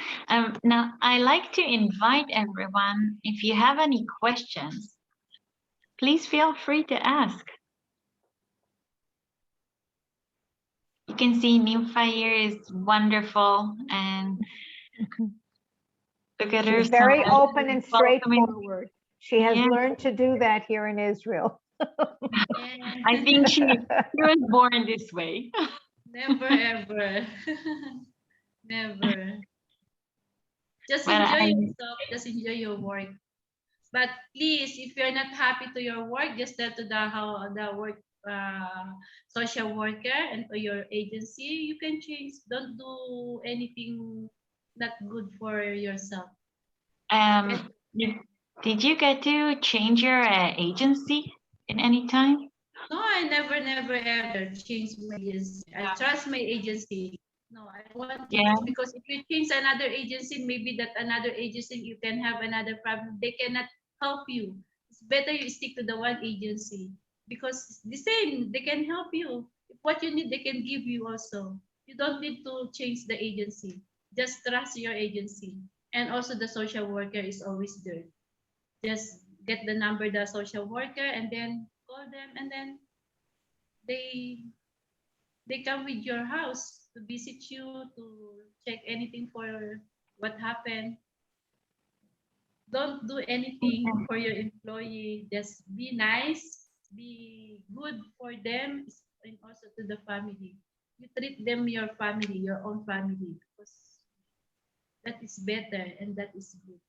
Now, I like to invite everyone, if you have any questions, please feel free to ask. You can see Nympha here is wonderful, and look at her. She's very smile. open and Welcoming. straightforward. She has Yeah. learned to do that here in Israel. Yeah. I think she was born this way. Never ever. Never. Just But enjoy yourself. Just enjoy your work. But please, if you're not happy to your work, just tell to the work social worker and to your agency. You can change. Don't do anything not good for yourself. Did you get to change your agency in any time? No, I never ever change my agency. I trust my agency. No, I don't want to Yeah. change because if you change another agency, maybe that another agency you can have another problem. They cannot help you. It's better you stick to the one agency because it's the same. They can help you. If what you need, they can give you also. You don't need to change the agency. Just trust your agency. And also the social worker is always there. Just get the number the social worker and then call them, and then they come with your house to visit you, to check anything for what happened. Don't do anything for your employee. Just be nice, be good for them, and also to the family. You treat them your family, your own family, because that is better and that is good.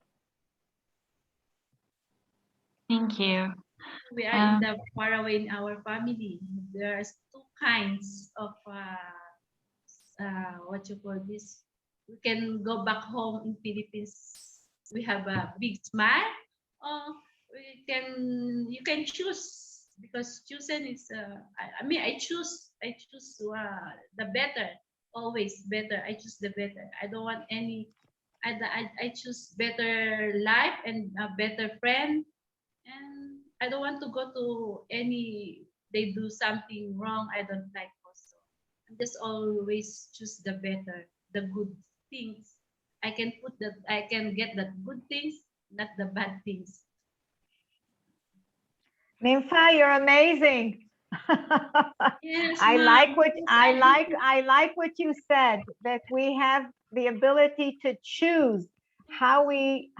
Thank you. We are in the far away in our family. There's two kinds of what you call this. We can go back home in Philippines. We have a big smile, or you can choose, because choosing is I choose the better, always better. I choose the better. I don't want any. I choose better life and a better friend, and I don't want to go to any. They do something wrong. I don't like also. I just always choose the better, the good things. I can put that. I can get the good things, not the bad things. Nympha, you're amazing. Yes, I ma'am. like what Yes, I like what you said, that we have the ability to choose how we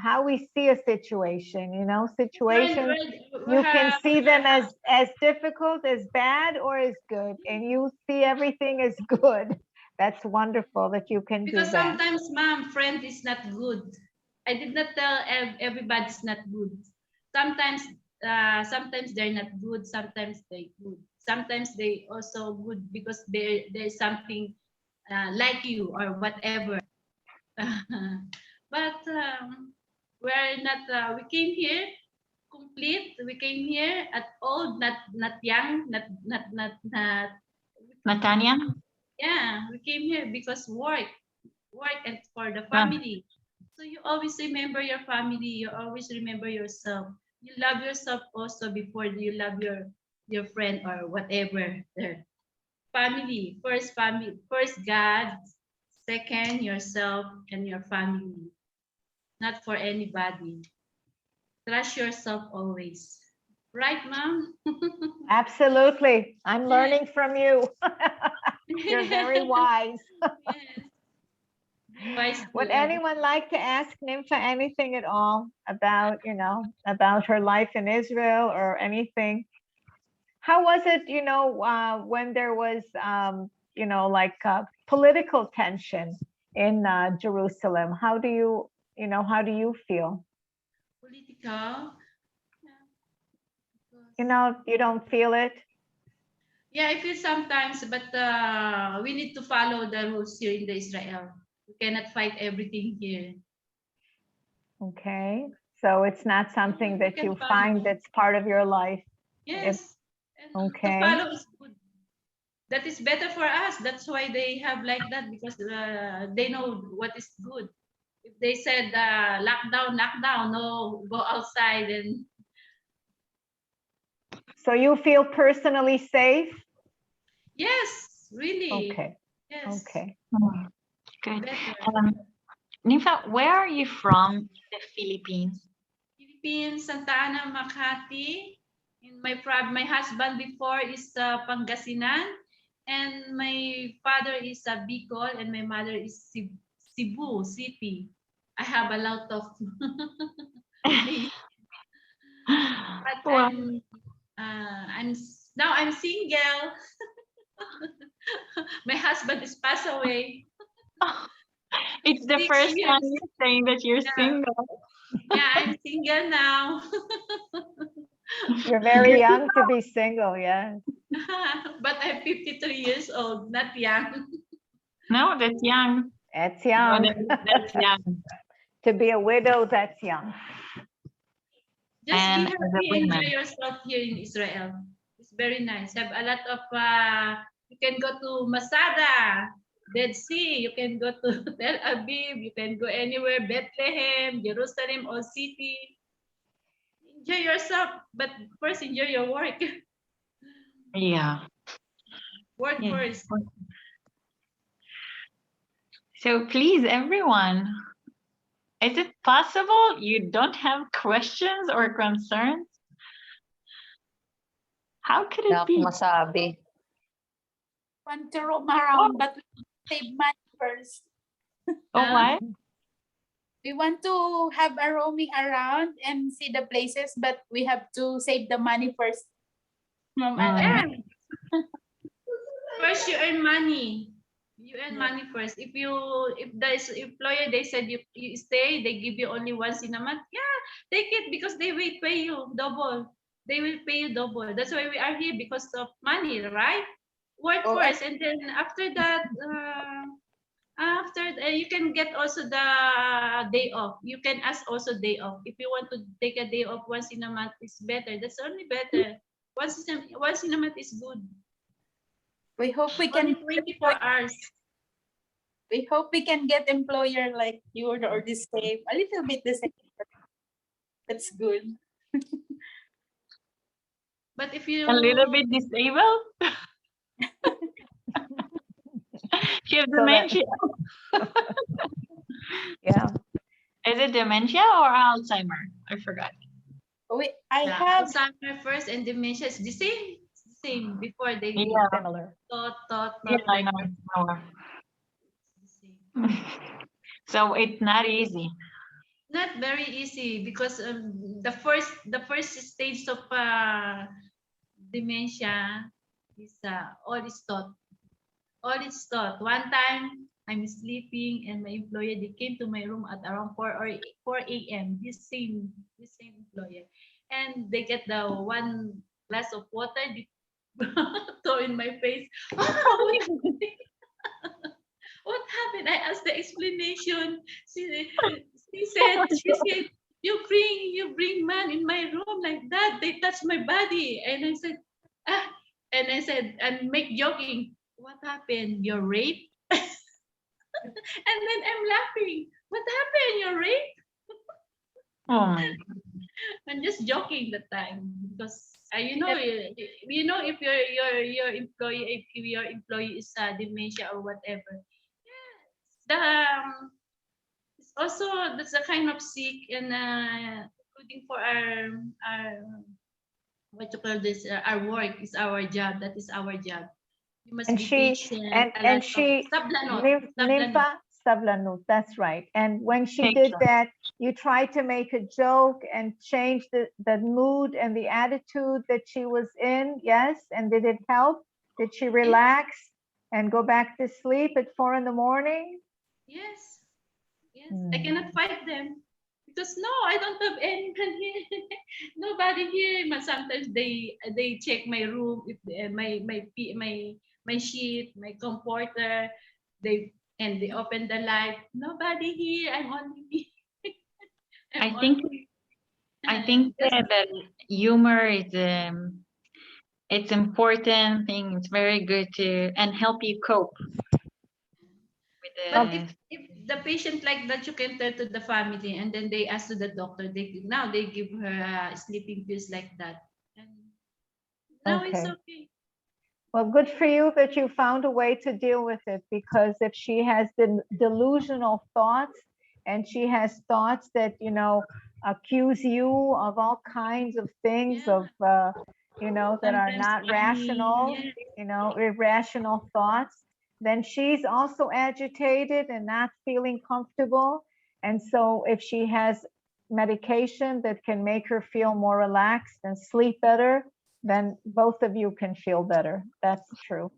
see a situation, you know, situations. You can see them as difficult, as bad, or as good, and you see everything as good. That's wonderful that you can do because that. sometimes, ma'am, friend is not good. I did not tell everybody's not good. Sometimes, sometimes they're not good. Sometimes they good. Sometimes they also good because there's something like you or whatever. But we're not. We came here complete. We came here at old, not young, not. Natanya? Yeah, we came here because work and for the family. So you always remember your family. You always remember yourself. You love yourself also before you love your friend or whatever. Their family, first God, second yourself and your family. Not for anybody. Trust yourself always. Right, mom? Absolutely. I'm learning from you. You're very wise. Yes. Be wise to Would everything. anyone like to ask Nympha anything at all about, you know, about her life in Israel or anything? How was it, you know, when there was, you know, like political tension in Jerusalem? How do you know, how do you feel? Political. You know, you don't feel it? Yeah, I feel sometimes, but we need to follow the rules here in the Israel. We cannot fight everything here. Okay. So it's not something that can you follow. find that's part of your life. Yes. And Okay. to follow is good. That is better for us. That's why they have like that, because they know what is good. If they said lockdown, no, go outside and So you feel personally safe? yes, really. Okay. Yes. Okay. Good. Better. Nympha, where are you from in the Philippines? Philippines, Santa Ana, Makati. And my husband before is Pangasinan, and my father is Bicol, and my mother is Cebu City. I have a lot of names, but Wow. now I'm single. My husband is passed away. It's the 6 first time years. you're saying that you're Yeah. single. Yeah, I'm single now. You're very young to be single, yes. But I'm 53 years old, not young. No, that's young. That's No, young. that's young. To be a widow, that's young. Just be And as a happy, enjoy woman. yourself here in Israel. It's very nice. Have a lot of you can go to Masada, Dead Sea, you can go to Tel Aviv, you can go anywhere, Bethlehem, Jerusalem, or city. Enjoy yourself, but first enjoy your work. Yeah. Work Yeah. first. So please, everyone, is it possible you don't have questions or concerns? How could it Wala akong be? masabi. Want to roam around, but we save money first. Oh, what? We want to have a roaming around and see the places, but we have to save the money first. Ma'am Ana. Mm. First, you earn money. You earn money first. If the employer they said you stay, they give you only once in a month. Yeah, take it because they will pay you double. They will pay you double. That's why we are here because of money, right? Work Oh, first, and then after that, you can get also the day off. You can ask also day off if you want to take a day off once in a month. It's better. That's only better. Once in a month is good. we hope we Only can 24 hours. we hope we can get employer like you or the same, a little bit the same. That's good. But if you A little bit disabled? You have So that- dementia. Yeah. Is it dementia or Alzheimer? I forgot. I yeah, have Alzheimer first and dementia is the same. It's the same before they Yeah, Similar. thought yeah, not I like know. that. It's lower. It's the same. So it's not easy. Not very easy because the first stage of dementia is all is thought. All is thought. One time I'm sleeping and my employer they came to my room at around 4 a.m. This same employer, and they get the one glass of water they throw in my face. What happened? I asked the explanation. She said, you bring man in my room like that. They touch my body. And I said, ah, and make joking. What happened? You're raped? And then I'm laughing. What happened? You're raped? Oh my God. I'm just joking that time because if your employee is dementia or whatever. The it's also that's a kind of sick and including for our what you call this our work is our job. That is our job. You must And be she patient. A and lot of she sablanot. Nympha Sablanut, that's right. And when she Thank did you. that, you tried to make a joke and change the mood and the attitude that she was in, yes? And did it help? Did she relax and go back to sleep at 4 in the morning? Yes, yes. I cannot fight them because no, I don't have anyone here. Nobody here. But sometimes they check my room, if my sheet, my comforter. They open the light. Nobody here. I'm only me. I think that humor is it's important thing. It's very good to and help you cope with But the. if the patient like that, you can tell to the family, and then they ask to the doctor. Now they give her sleeping pills like that, and now it's Okay. okay. Well, good for you that you found a way to deal with it, because if she has the delusional thoughts and she has thoughts that, accuse you of all kinds of things Yeah. that are Sometimes not funny, rational, yes. irrational thoughts, then she's also agitated and not feeling comfortable. And so if she has medication that can make her feel more relaxed and sleep better, then both of you can feel better. That's true.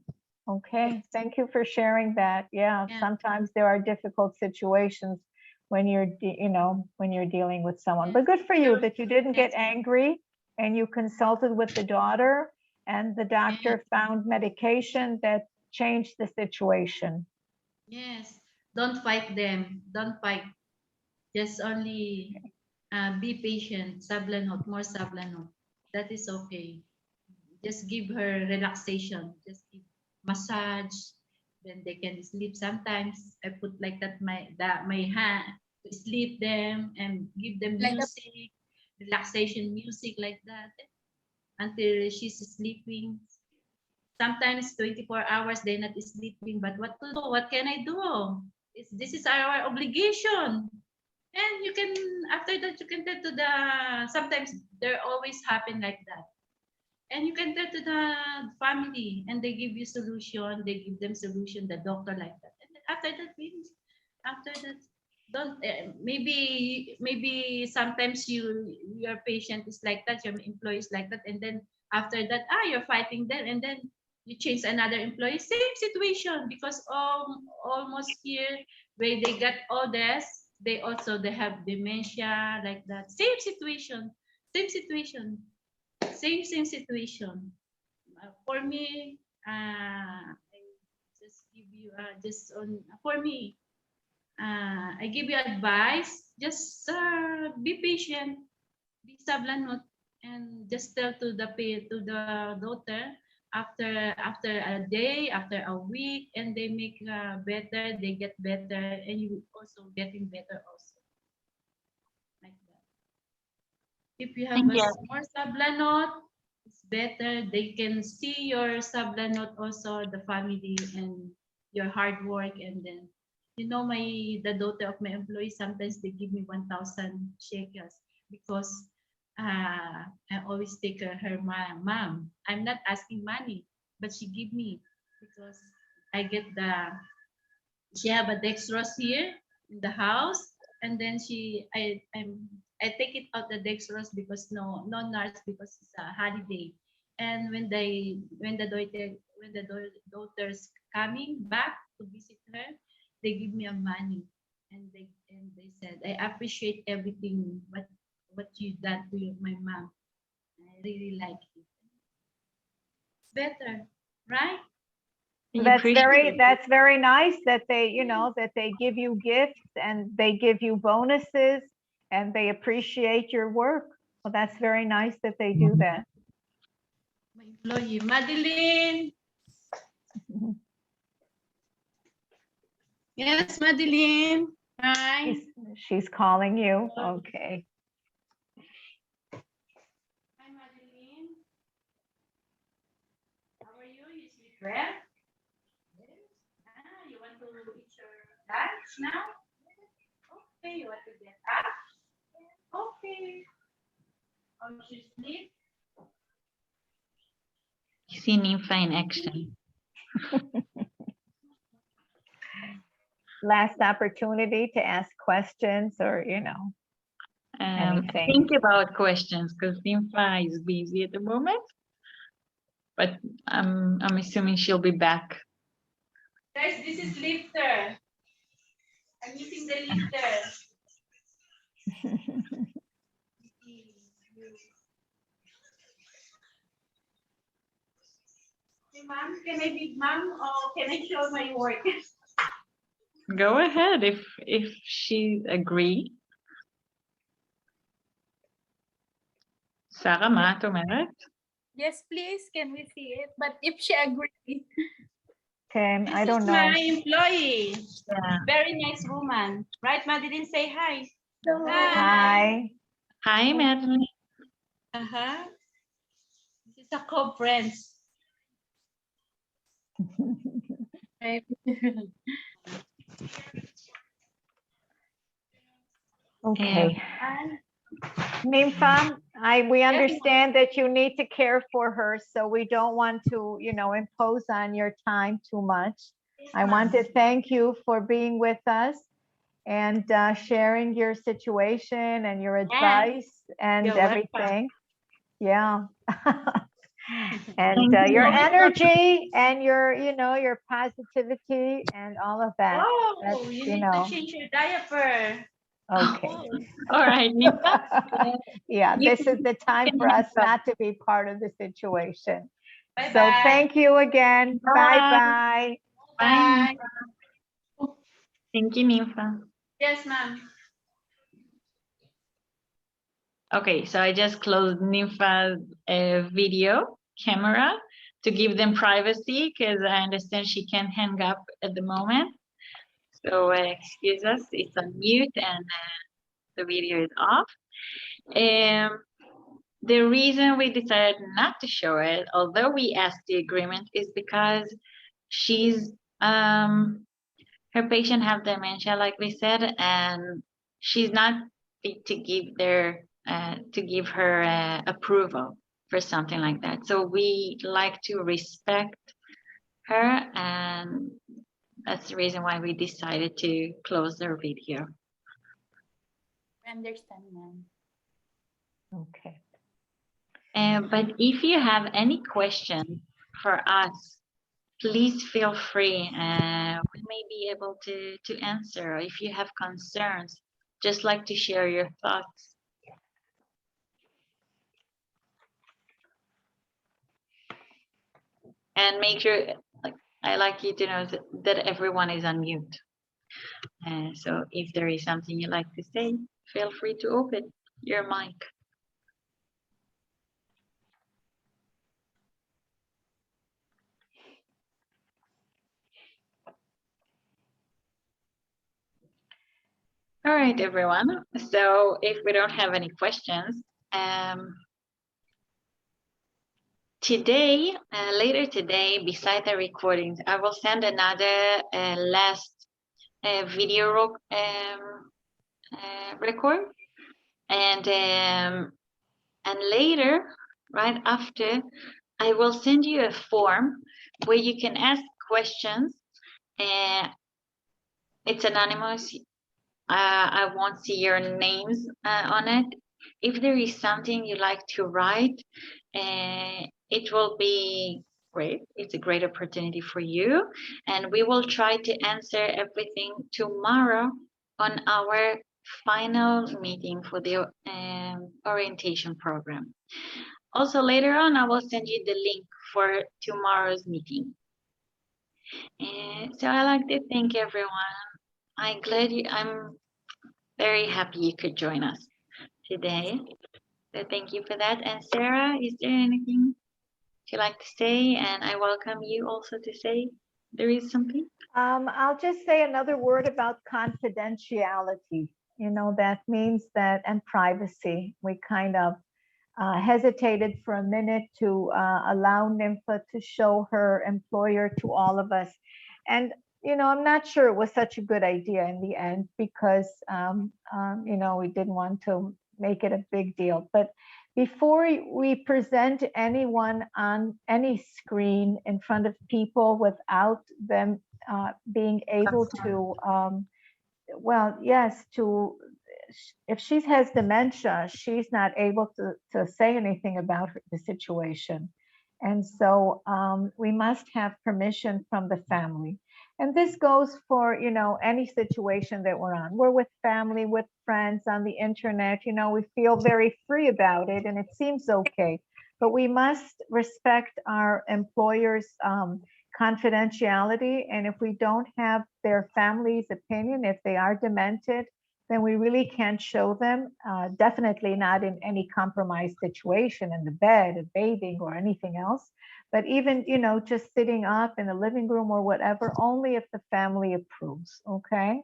Okay, thank you for sharing that. Yeah, Yeah. sometimes there are difficult situations when when you're dealing with someone. But good for you that you didn't get angry and you consulted with the daughter and the doctor found medication that changed the situation. Yes. Don't fight them. Don't fight. Just only be patient. Sablanot, more sablanot. That is okay. Just give her relaxation. Just give massage. Then they can sleep. Sometimes I put like that my hand to sleep them and give them Like a music, relaxation music like that until she's sleeping. Sometimes 24 hours they're not sleeping, but what to do? What can I do? This is our obligation. And you can, after that, you can tell to the, sometimes there always happen like that. And you can tell to the family and they give you solution, they give them solution, the doctor like that. And then after that, finish. After that, don't, maybe sometimes your patient is like that, your employee is like that. And then after that, you're fighting them. And then you change another employee, same situation, because almost here where they get oldest, they have dementia like that. Same situation, same situation, same situation. For me, I just give you just on for me. I give you advice. Just be patient, be sablanot, and just tell to the daughter after a day, after a week, and they make better. They get better, and you also getting better also like that. If you have Thank a you. more sablanot, it's better. They can see your sablanot also, the family and your hard work. And then, the daughter of my employee, sometimes they give me 1,000 shekels because I always take her mom. I'm not asking money, but she give me because I get she have a dextrose here in the house, and then I take it out the dextrose because no nurse because it's a holiday. And when the daughters coming back to visit her, they give me a money, and they said, I appreciate everything what you done to my mom. I really like it. It's better, right? We That's appreciate that's very nice that that they give you gifts and they give you bonuses and they appreciate your work. Well, that's very nice that they do that. My employee, Madeline. Yes, Madeline. Hi. She's calling you. Okay. Hi, Madeline. How are you? You sleep well? Yes. You want to eat your lunch now? Okay, you want to get up? Okay. How you sleep? you see Nympha in action. Last opportunity to ask questions or, anything. Think about questions because Nympha is busy at the moment, but I'm assuming she'll be back. Guys, this is lifter. I'm using the lifter. Hey, mom, can I be mom or can I show my work? Go ahead if she agree. Sarah, ma, 2 minutes. Yes, please. Can we see it? But if she agrees. Okay, This I don't is know. my employee. Yeah. Very nice woman. Right, ma? Didn't say hi. Hi. Hi, Madeline. Uh-huh. This is a co-friends. Okay. And Nympha, we understand that you need to care for her, so we don't want to, impose on your time too much. I want to thank you for being with us and sharing your situation and your advice and you're welcome. everything. Yeah. And Thank you. your energy and your positivity and all of that. Oh, That's, you need to change your diaper. Okay. All right, Nympha. Yeah, You this is the time can for us hang up. not to be part of the situation. Bye-bye. So thank you again. Bye. Bye-bye. Bye. Bye. Thank you, Nympha. Yes, ma'am. Okay, so I just closed Nympha's video camera to give them privacy because I understand she can't hang up at the moment. So excuse us, it's on mute and the video is off. The reason we decided not to show it, although we asked the agreement, is because she's her patient have dementia, like we said, and she's not fit to give her approval for something like that. So we like to respect her, and that's the reason why we decided to close their video. I understand, ma'am. Okay. But if you have any questions for us, please feel free. We may be able to answer. If you have concerns, just like to share your thoughts. And make sure, I like you to know that everyone is on mute. So if there is something you like to say, feel free to open your mic. All right, everyone. So if we don't have any questions, today, later today, beside the recordings, I will send another last video record, and later, right after, I will send you a form where you can ask questions. It's anonymous. I won't see your names on it. If there is something you like to write, it will be great. It's a great opportunity for you. And we will try to answer everything tomorrow on our final meeting for the orientation program. Also, later on, I will send you the link for tomorrow's meeting. So I like to thank everyone. I'm very happy you could join us today. So thank you for that. And Sarah, is there anything you'd like to say? And I welcome you also to say there is something. I'll just say another word about confidentiality. That means that, and privacy. We kind of hesitated for a minute to allow Nympha to show her employer to all of us. And, I'm not sure it was such a good idea in the end because, we didn't want to make it a big deal. But before we present anyone on any screen in front of people without them being able to, if she has dementia, she's not able to say anything about the situation. And so we must have permission from the family. And this goes for, any situation that we're on. We're with family, with friends on the internet, we feel very free about it and it seems okay. But we must respect our employers' confidentiality. And if we don't have their family's opinion, if they are demented, then we really can't show them, definitely not in any compromised situation in the bed, bathing or anything else. But even, you know, just sitting up in the living room or whatever, only if the family approves, okay?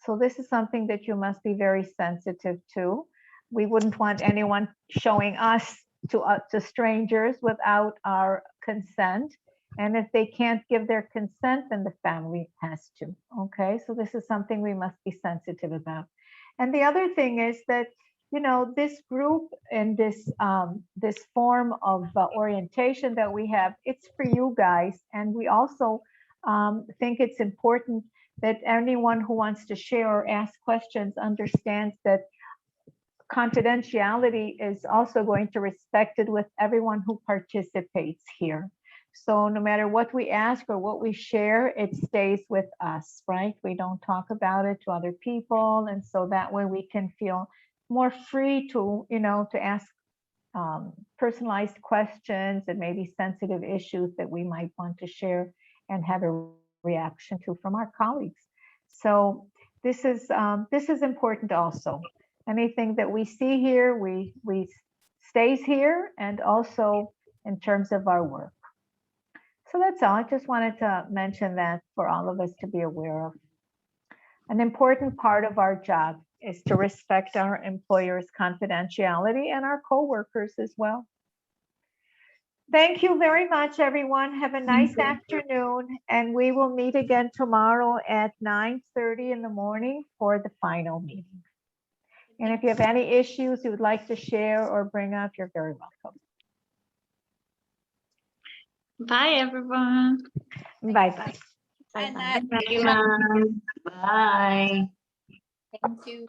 So this is something that you must be very sensitive to. We wouldn't want anyone showing us to strangers without our consent. And if they can't give their consent, then the family has to, okay? So this is something we must be sensitive about. And the other thing is that, you know, this group and this form of orientation that we have, it's for you guys. And we also think it's important that anyone who wants to share or ask questions understands that confidentiality is also going to be respected with everyone who participates here. So no matter what we ask or what we share, it stays with us, right? We don't talk about it to other people. And so that way we can feel more free to, you know, to ask personalized questions and maybe sensitive issues that we might want to share and have a reaction to from our colleagues. So this is important also. Anything that we see here, we stays here, and also in terms of our work. So that's all. I just wanted to mention that for all of us to be aware of. An important part of our job is to respect our employers' confidentiality and our coworkers as well. Thank you very much, everyone. Have a nice afternoon, and we will meet again tomorrow at 9:30 in the morning for the final meeting. And if you have any issues you would like to share or bring up, you're very welcome. Bye, everyone. Bye-bye. And Thank you, ma'am. Bye. thank you.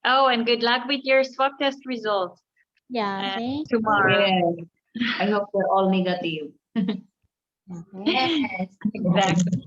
Oh, and good luck with your swab test results Yeah, thank you. tomorrow. Yes. I hope they're all negative. Okay. Yes. Exactly.